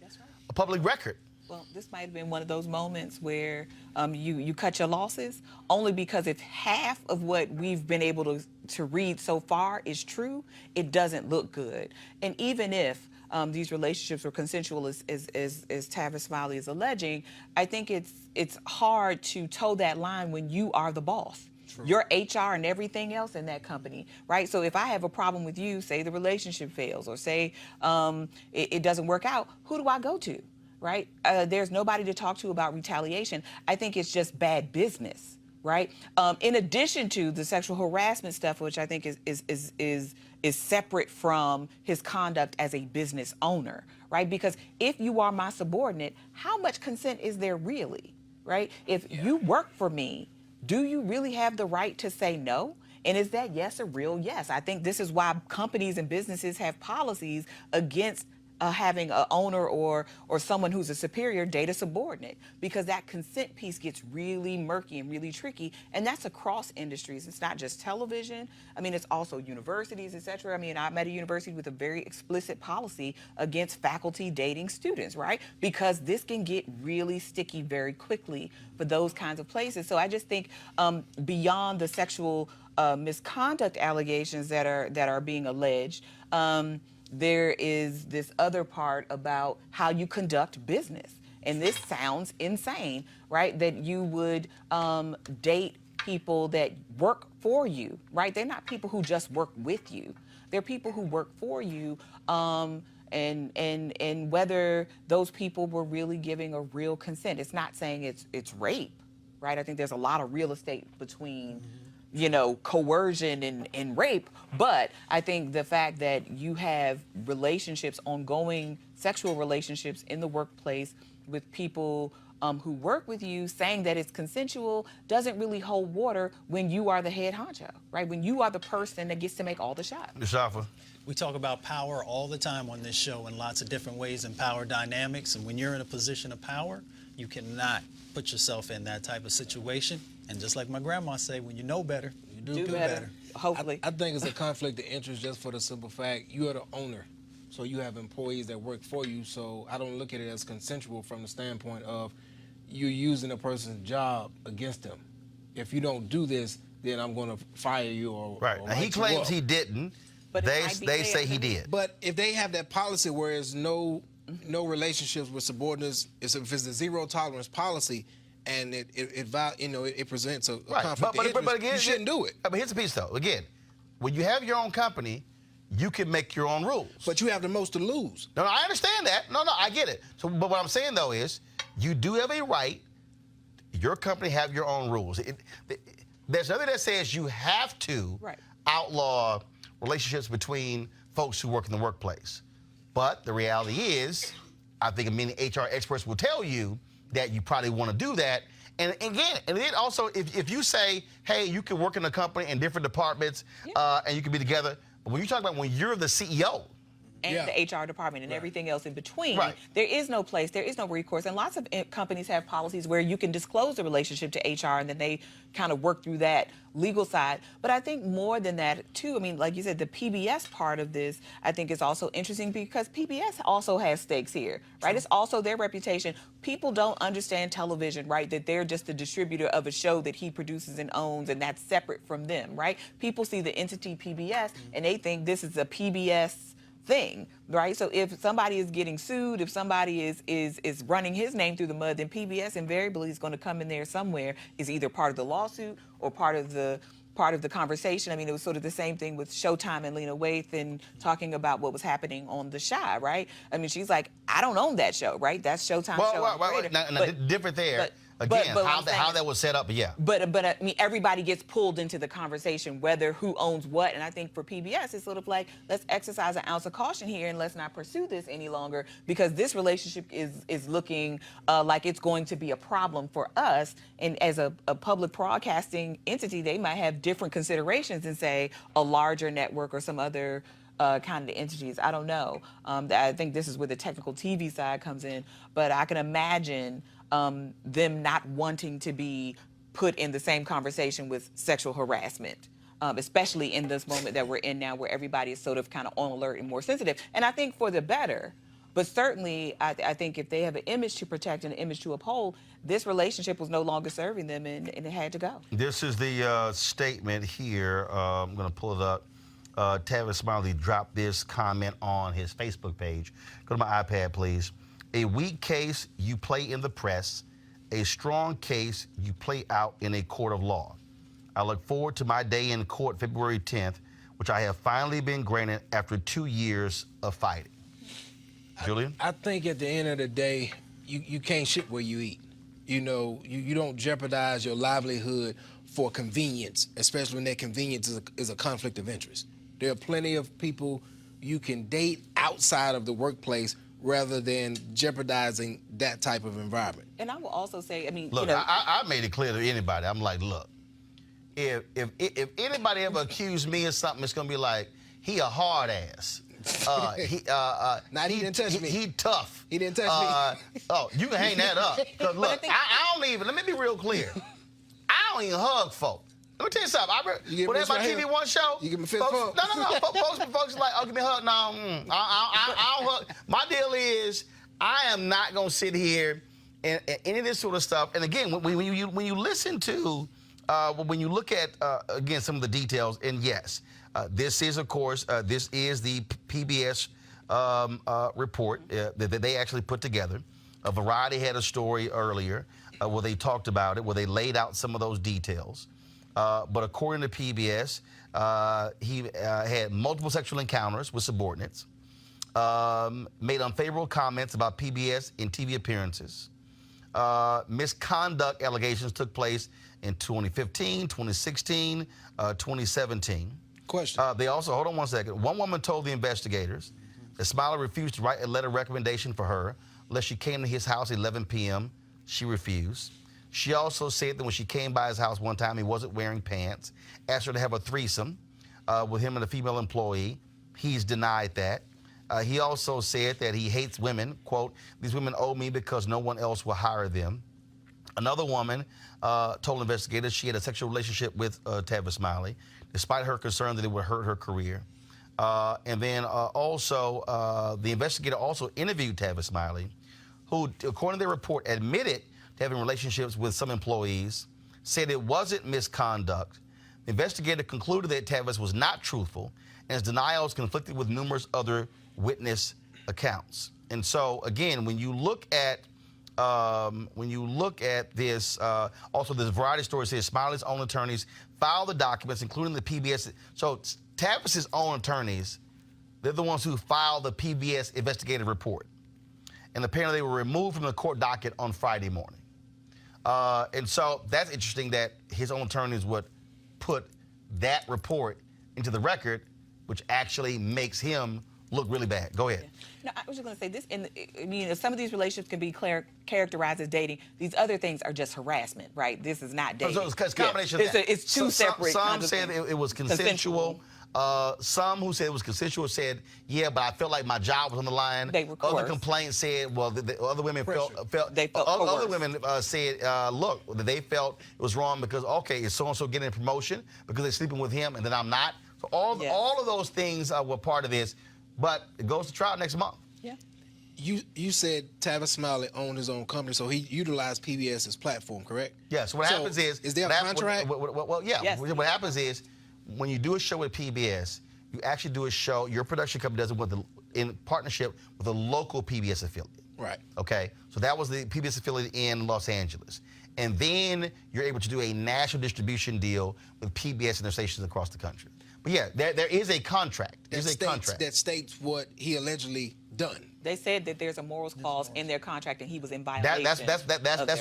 record. Well, this might have been one of those moments where you cut your losses, only because if half of what we've been able to read so far is true, it doesn't look good. And even if these relationships were consensual, as Tavis Smiley is alleging, I think it's hard to toe that line when you are the boss. True. Your HR and everything else in that company, right? So if I have a problem with you, say the relationship fails, or say it doesn't work out, who do I go to, right? There's nobody to talk to about retaliation. I think it's just bad business, right? In addition to the sexual harassment stuff, which I think is separate from his conduct as a business owner, right? Because if you are my subordinate, how much consent is there really, right? If you work for me, do you really have the right to say no? And is that yes a real yes? I think this is why companies and businesses have policies against having an owner or someone who's a superior date a subordinate, because that consent piece gets really murky and really tricky, and that's across industries. It's not just television. I mean, it's also universities, et cetera. I mean, I'm at a university with a very explicit policy against faculty dating students, right? Because this can get really sticky very quickly for those kinds of places. So I just think beyond the sexual misconduct allegations that are being alleged, there is this other part about how you conduct business. And this sounds insane, right? That you would date people that work for you, right? They're not people who just work with you. They're people who work for you, and whether those people were really giving a real consent. It's not saying it's rape, right? I think there's a lot of real estate between coercion and rape. But I think the fact that you have relationships, ongoing sexual relationships in the workplace with people who work with you, saying that it's consensual doesn't really hold water when you are the head honcho, right? When you are the person that gets to make all the shots. Shafa. We talk about power all the time on this show in lots of different ways and power dynamics. And when you're in a position of power, you cannot put yourself in that type of situation. And just like my grandma say, when you know better, you do better. Hopefully. I think it's a conflict of interest just for the simple fact you are the owner. So you have employees that work for you. So I don't look at it as consensual from the standpoint of you using a person's job against them. If you don't do this, then I'm going to fire you or right. Or now, he claims he didn't. But they say he did. But if they have that policy where there's no relationships with subordinates, if it's a zero tolerance policy, and it presents a conflict of interest, but again, you shouldn't do it. But here's the piece, though. Again, when you have your own company, you can make your own rules. But you have the most to lose. No, I understand that. No, I get it. So, but what I'm saying, though, is you do have a right. Your company have your own rules. There's nothing that says you have to outlaw relationships between folks who work in the workplace. But the reality is, I think many HR experts will tell you that you probably want to do that. And again, and then also, if you say, hey, you can work in a company in different departments and you can be together, but when you talk about when you're the CEO, and the HR department and everything else in between, there is no place, there is no recourse. And lots of companies have policies where you can disclose the relationship to HR and then they kind of work through that legal side. But I think more than that, too, I mean, like you said, the PBS part of this, I think is also interesting because PBS also has stakes here, right? It's also their reputation. People don't understand television, right? That they're just a distributor of a show that he produces and owns, and that's separate from them, right? People see the entity PBS and they think this is a PBS thing, right? So if somebody is getting sued, if somebody is running his name through the mud, then PBS invariably is going to come in there somewhere, is either part of the lawsuit or part of the part of the conversation. I mean, it was sort of the same thing with Showtime and Lena Waithe and talking about what was happening on The Chi, right? I mean, she's like, I don't own that show, right? That's Showtime show. Now, different there. Again, how that was set up, yeah. But I mean, everybody gets pulled into the conversation, whether who owns what. And I think for PBS, it's sort of like, let's exercise an ounce of caution here and let's not pursue this any longer, because this relationship is looking like it's going to be a problem for us. And as a public broadcasting entity, they might have different considerations than, say, a larger network or some other kind of entities. I don't know. I think this is where the technical TV side comes in. But I can imagine them not wanting to be put in the same conversation with sexual harassment, especially in this moment that we're in now, where everybody is sort of kind of on alert and more sensitive. And I think for the better. But certainly, I think if they have an image to protect and an image to uphold, this relationship was no longer serving them, and it had to go. This is the statement here. I'm going to pull it up. Tavis Smiley dropped this comment on his Facebook page. Go to my iPad, please. A weak case you play in the press, a strong case you play out in a court of law. I look forward to my day in court February 10th, which I have finally been granted after 2 years of fighting. Julian? I think at the end of the day, you can't shit where you eat. You know, you don't jeopardize your livelihood for convenience, especially when that convenience is a conflict of interest. There are plenty of people you can date outside of the workplace rather than jeopardizing that type of environment. And I will also say, I mean, look, I made it clear to anybody. I'm like, look, if anybody ever accused me of something, it's gonna be like, he a hard ass. He didn't touch me. He tough. He didn't touch me. Oh, you can hang that up. Cause look, I don't even. Let me be real clear. I don't even hug folk. Let me tell you something. When I my TV One show, you give me a fist bump. No. Folks like, oh, give me a hug. No, I don't hug. My deal is, I am not gonna sit here and any of this sort of stuff. And again, when you listen to, when you look at again some of the details, and yes, this is of course this is the PBS report that they actually put together. Variety had a story earlier where they talked about it, where they laid out some of those details. But according to PBS, he had multiple sexual encounters with subordinates, made unfavorable comments about PBS in TV appearances. Misconduct allegations took place in 2015, 2016, 2017. Question. They also, hold on one second. One woman told the investigators that Smiley refused to write a letter recommendation for her unless she came to his house at 11 p.m. She refused. She also said that when she came by his house one time, he wasn't wearing pants, asked her to have a threesome with him and a female employee. He's denied that. He also said that he hates women. Quote, these women owe me because no one else will hire them. Another woman told investigators she had a sexual relationship with Tavis Smiley, despite her concern that it would hurt her career. And then also, the investigator also interviewed Tavis Smiley, who, according to their report, admitted having relationships with some employees, said it wasn't misconduct. The investigator concluded that Tavis was not truthful, and his denials conflicted with numerous other witness accounts. And so, again, when you look at this, also this Variety story says Smiley's own attorneys filed the documents, including the PBS. So Tavis's own attorneys, they're the ones who filed the PBS investigative report. And apparently they were removed from the court docket on Friday morning. And so that's interesting that his own attorneys would put that report into the record, which actually makes him look really bad. Go ahead. No, I was just going to say this. I mean, some of these relationships can be characterized as dating. These other things are just harassment, right? This is not dating. So it's a combination of that. It's two separate. Some said it was consensual. Some who said it was consensual said, yeah, but I felt like my job was on the line. They were coerced. Other complaints said, well, the other women felt other women said, look, they felt it was wrong because, okay, is so-and-so getting a promotion because they're sleeping with him and then I'm not? So all of those things were part of this, but it goes to trial next month. Yeah. You said Tavis Smiley owned his own company, so he utilized PBS as platform, correct? Yeah, so what happens is there a contract? Well, yeah. Yes. What happens is, when you do a show with PBS, you actually do a show, your production company does it in partnership with a local PBS affiliate. Right. Okay? So that was the PBS affiliate in Los Angeles. and then you're able to do a national distribution deal with PBS and their stations across the country. But yeah, there is a contract. There's a contract that states what he allegedly done. They said that there's a morals clause in their contract, and he was in violation. That's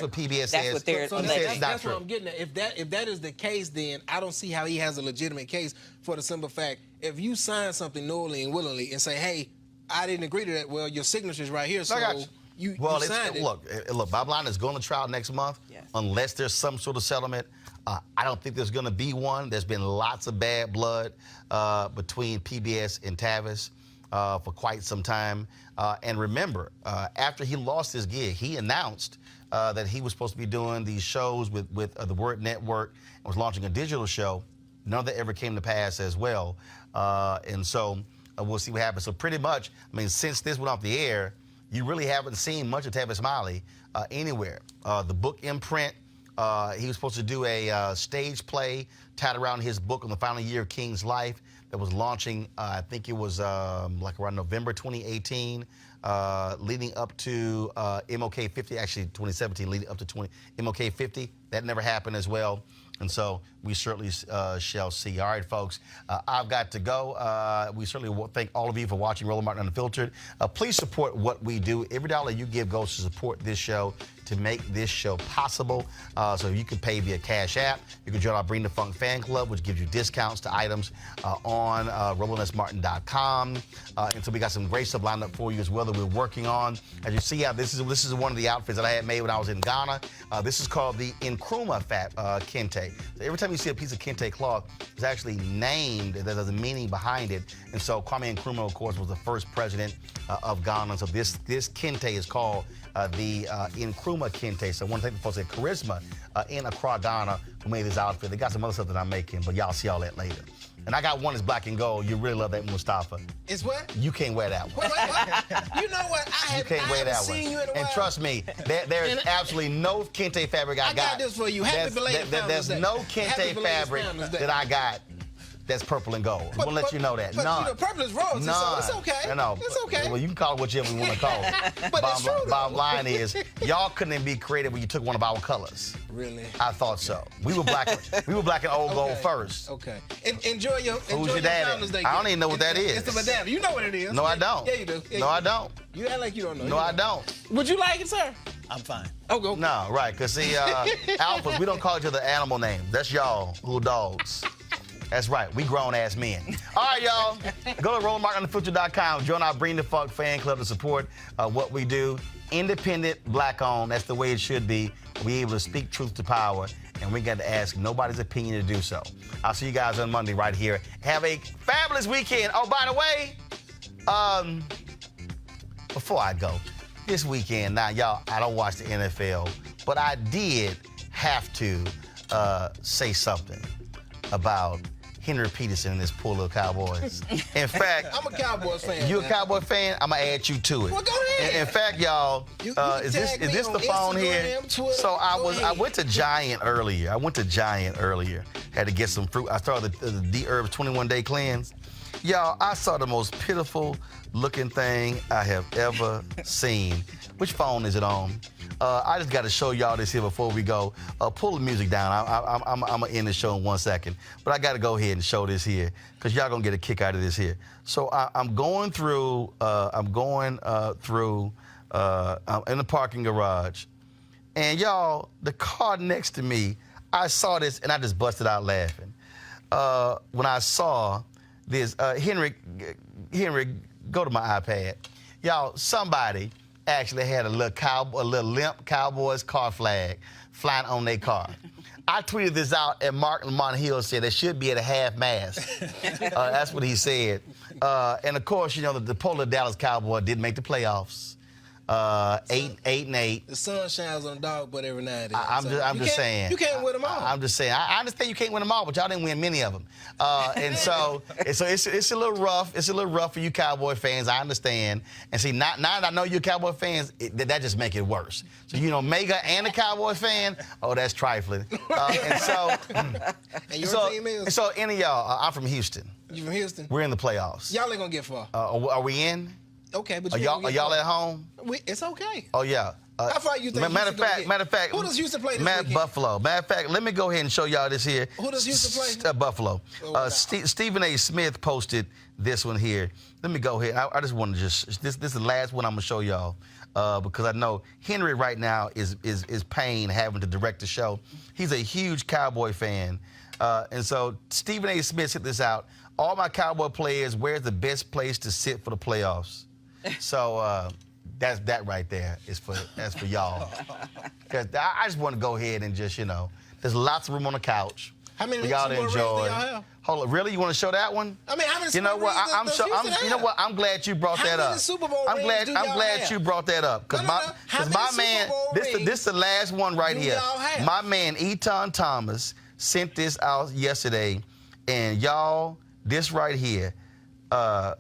what PBS says. That's what they're alleging. That's what I'm getting at. If that is the case, then I don't see how he has a legitimate case for the simple fact, if you sign something knowingly and willingly and say, hey, I didn't agree to that, well, your signature's right here, so you signed it. Look, bottom line is going to trial next month, yes. Unless there's some sort of settlement. I don't think there's going to be one. There's been lots of bad blood between PBS and Tavis for quite some time. And remember, after he lost his gig, he announced that he was supposed to be doing these shows with the Word Network and was launching a digital show. None of that ever came to pass as well. And so we'll see what happens. So pretty much, I mean, since this went off the air, you really haven't seen much of Tavis Smiley anywhere. The book imprint, he was supposed to do a stage play tied around his book on the final year of King's life that was launching, I think it was like around November 2018, leading up to MLK 50, actually 2017, leading up to MLK 50. That never happened as well. And so we certainly shall see. All right, folks, I've got to go. We certainly thank all of you for watching Roland Martin Unfiltered. Please support what we do. Every dollar you give goes to support this show, to make this show possible. So you can pay via Cash App. You can join our Bring the Funk fan club, which gives you discounts to items on RolandSMartin.com. And so we got some great stuff lined up for you as well that we're working on. As you see, this is one of the outfits that I had made when I was in Ghana. This is called the Nkrumah Kente. So every time you see a piece of Kente cloth, it's actually named. There's a meaning behind it. And so Kwame Nkrumah, of course, was the first president of Ghana. So this Kente is called the Nkrumah Kente. So I want to thank the folks at Charisma in Accra, Ghana, who made this outfit. They got some other stuff that I'm making, but y'all see all that later. And I got one that's black and gold. You really love that, Mustafa. It's what? You can't wear that one. What? You know what? I haven't seen you in a while. And trust me, there is absolutely no Kente fabric I got. I got this for you. Happy belated Founders Day. There's no Kente fabric that I got that's purple and gold. We'll let you know that. But None. You know, purple is royalty, so it's okay. No. It's okay. Well, you can call it whatever you want to call it. But it's true, though. Bottom line is, y'all couldn't be creative when you took one of our colors. Really? I thought so. We were black and old gold first. Okay. Enjoy your Founders Day. I don't even know what that is. It's the Madonna. You know what it is. No, I don't. Yeah, you do. Yeah, no, I don't. You act like you don't know. No, I don't. Would you like it, sir? I'm fine. Oh, go. No, right. Because, see, alphas, we don't call each other animal names. That's y'all who are dogs. That's right. We grown-ass men. All right, y'all. Go to RolandMartinUnfiltered.com. Join our Bring the Funk fan club to support what we do. Independent, black-owned. That's the way it should be. We're able to speak truth to power, and we got to ask nobody's opinion to do so. I'll see you guys on Monday right here. Have a fabulous weekend. Oh, by the way, before I go, this weekend, now, y'all, I don't watch the NFL, but I did have to say something about Henry Peterson and his poor little Cowboys. In fact, I'm a Cowboys fan. You a Cowboy fan? I'm gonna add you to it. Well, go ahead. In fact, y'all, is this the phone here? Twitter, so I went to Giant earlier. Had to get some fruit. I started the D-Herbs 21-day cleanse. Y'all, I saw the most pitiful looking thing I have ever seen. Which phone is it on? I just got to show y'all this here before we go. Pull the music down. I'm going to end the show in 1 second. But I got to go ahead and show this here because y'all going to get a kick out of this here. So I'm going through, I'm in the parking garage. And y'all, the car next to me, I saw this and I just busted out laughing. When I saw this, Henry, go to my iPad. Y'all, somebody actually had a little limp Cowboys car flag flying on their car. I tweeted this out, and Mark Lamont Hill said they should be at a half mast. That's what he said. And of course, you know, the polar Dallas Cowboy did make the playoffs. 8-8. The sun shines on a dog butt every night. I'm just saying. You can't win them all. I'm just saying. I understand you can't win them all, but y'all didn't win many of them. And so it's a little rough. It's a little rough for you Cowboy fans. I understand. And see, now that I know you're Cowboy fans, that just make it worse. So, you know, Mega and a Cowboy fan, oh, that's trifling. And so, and your team is? So any of y'all, I'm from Houston. You from Houston? We're in the playoffs. Y'all ain't gonna get far. Are we in? Okay, but Are y'all at home? It's okay. Oh, yeah. How far you think? Matter of fact, who does Houston play this weekend? Buffalo. Matter of fact, let me go ahead and show y'all this here. Who does Houston play? Buffalo. Stephen A. Smith posted this one here. Let me go ahead. I just want to this is the last one I'm gonna show y'all because I know Henry right now is pain having to direct the show. He's a huge Cowboy fan, and so Stephen A. Smith sent this out. All my Cowboy players, where's the best place to sit for the playoffs? So. That right there that's for y'all. Because I just want to go ahead and just, there's lots of room on the couch. How many for y'all to Super Bowl rings enjoy. do y'all have? Hold on, really? You want to show that one? I mean, how many You know Super what? Bowl rings does Houston have? You know what? I'm glad you brought that How up. many Super Bowl I'm rings glad do y'all have? you brought that up because No. How many my Super man, Bowl this rings the last one right do here. y'all have? My man Eton Thomas sent this out yesterday, and y'all, this right here. Go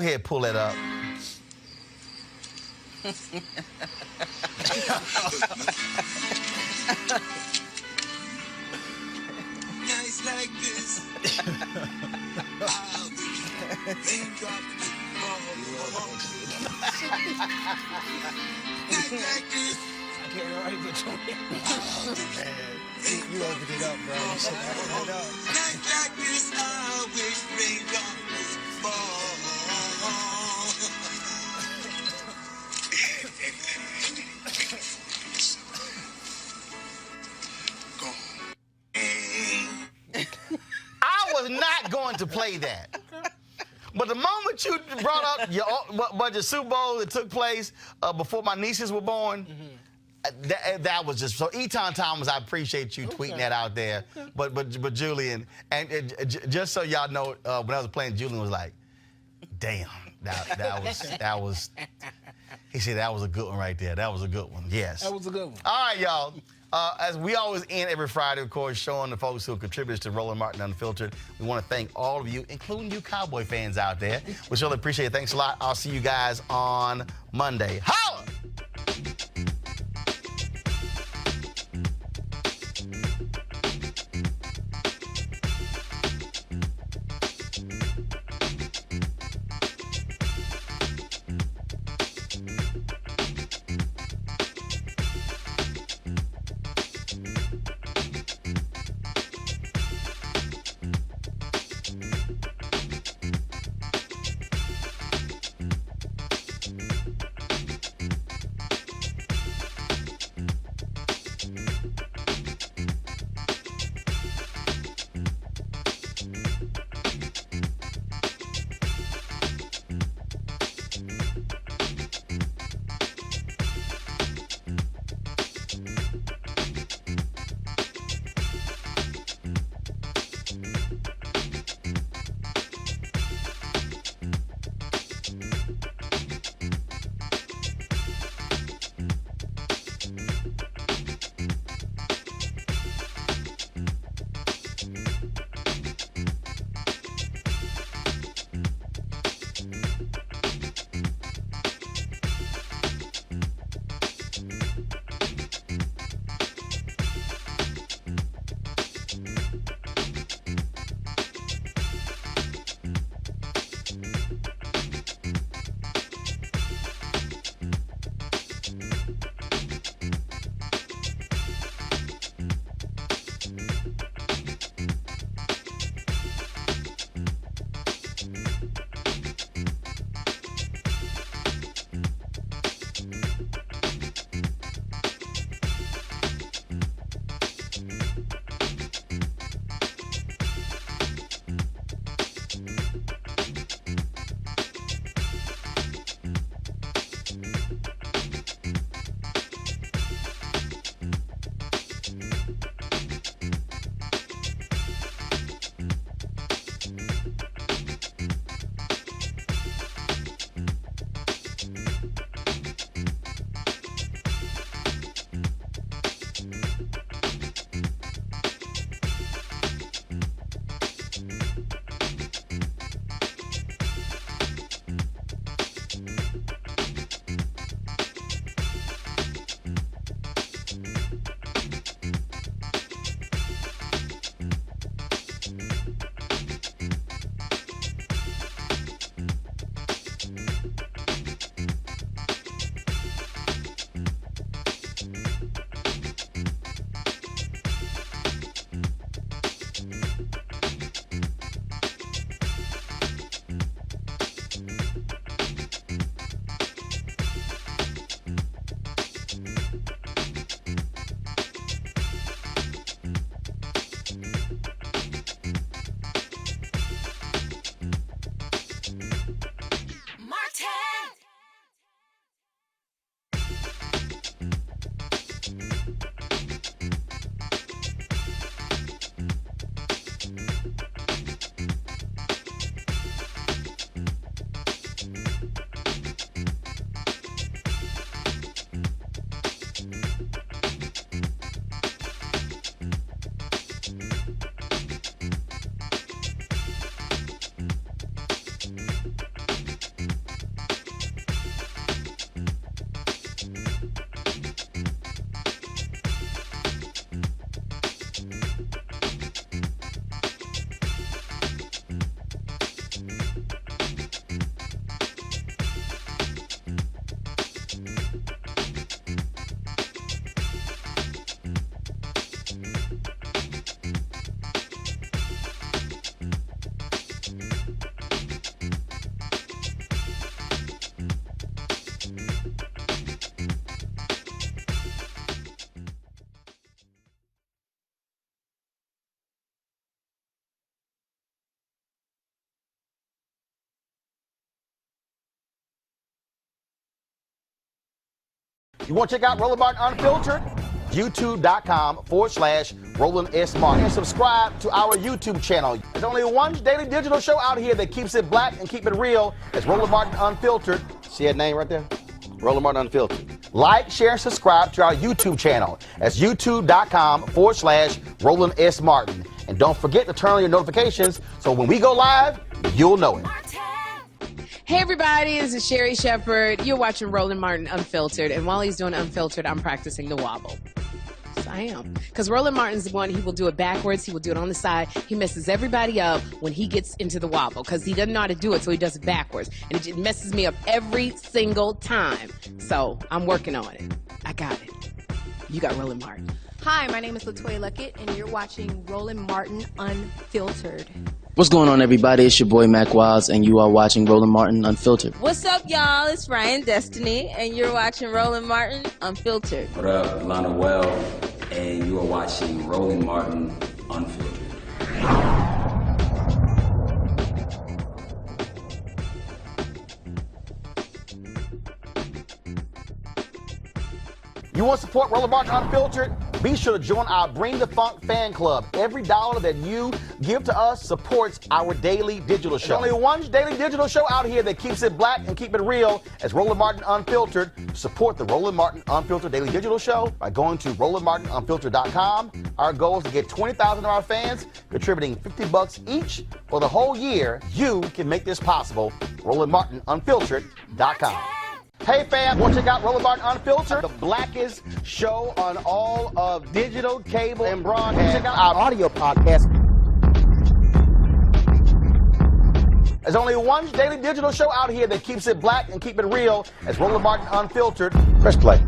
ahead, pull that up. Nights like this, I'll be raindrop Nights like this, I can't write the You opened it up, bro. You should have opened it up. nights like this, I wish raindrop would fall. I was not going to play that. But the moment you brought up your Super Bowl that took place before my nieces were born, that was just so. Eton Thomas, I appreciate you tweeting that out there. But Julian, and just so y'all know, when I was playing, Julian was like, "Damn, that was." He said that was a good one right there. That was a good one. Yes. That was a good one. All right, y'all. As we always end every Friday, of course, showing the folks who contribute to Roland Martin Unfiltered. We want to thank all of you, including you Cowboy fans out there. We surely appreciate it. Thanks a lot. I'll see you guys on Monday. Holla! You want to check out Roland Martin Unfiltered? YouTube.com/Roland S. Martin. And subscribe to our YouTube channel. There's only one daily digital show out here that keeps it black and keep it real. It's Roland Martin Unfiltered. See that name right there? Roland Martin Unfiltered. Like, share, and subscribe to our YouTube channel. That's YouTube.com/Roland S. Martin. And don't forget to turn on your notifications so when we go live, you'll know it. Hey everybody, this is Sherry Shepherd. You're watching Roland Martin Unfiltered, and while he's doing Unfiltered, I'm practicing the wobble. Yes, I am. Because Roland Martin's the one, he will do it backwards, he will do it on the side. He messes everybody up when he gets into the wobble, because he doesn't know how to do it, so he does it backwards. And it just messes me up every single time. So I'm working on it. I got it. You got Roland Martin. Hi, my name is LaToya Luckett, and you're watching Roland Martin Unfiltered. What's going on, everybody? It's your boy Mac Wiles, and you are watching Roland Martin Unfiltered. What's up, y'all? It's Ryan Destiny, and you're watching Roland Martin Unfiltered. What up, Lana Well, and you are watching Roland Martin Unfiltered. You want to support Roland Martin Unfiltered? Be sure to join our Bring the Funk fan club. Every dollar that you give to us supports our daily digital show. There's only one daily digital show out here that keeps it black and keep it real. It's Roland Martin Unfiltered. Support the Roland Martin Unfiltered daily digital show by going to RolandMartinUnfiltered.com. Our goal is to get 20,000 of our fans contributing $50 each for the whole year. You can make this possible. RolandMartinUnfiltered.com. Hey fam, want to check out Roland Martin Unfiltered, the blackest show on all of digital, cable, and broadcast. Check out our audio podcast. There's only one daily digital show out here that keeps it black and keep it real. It's Roland Martin Unfiltered. Press play.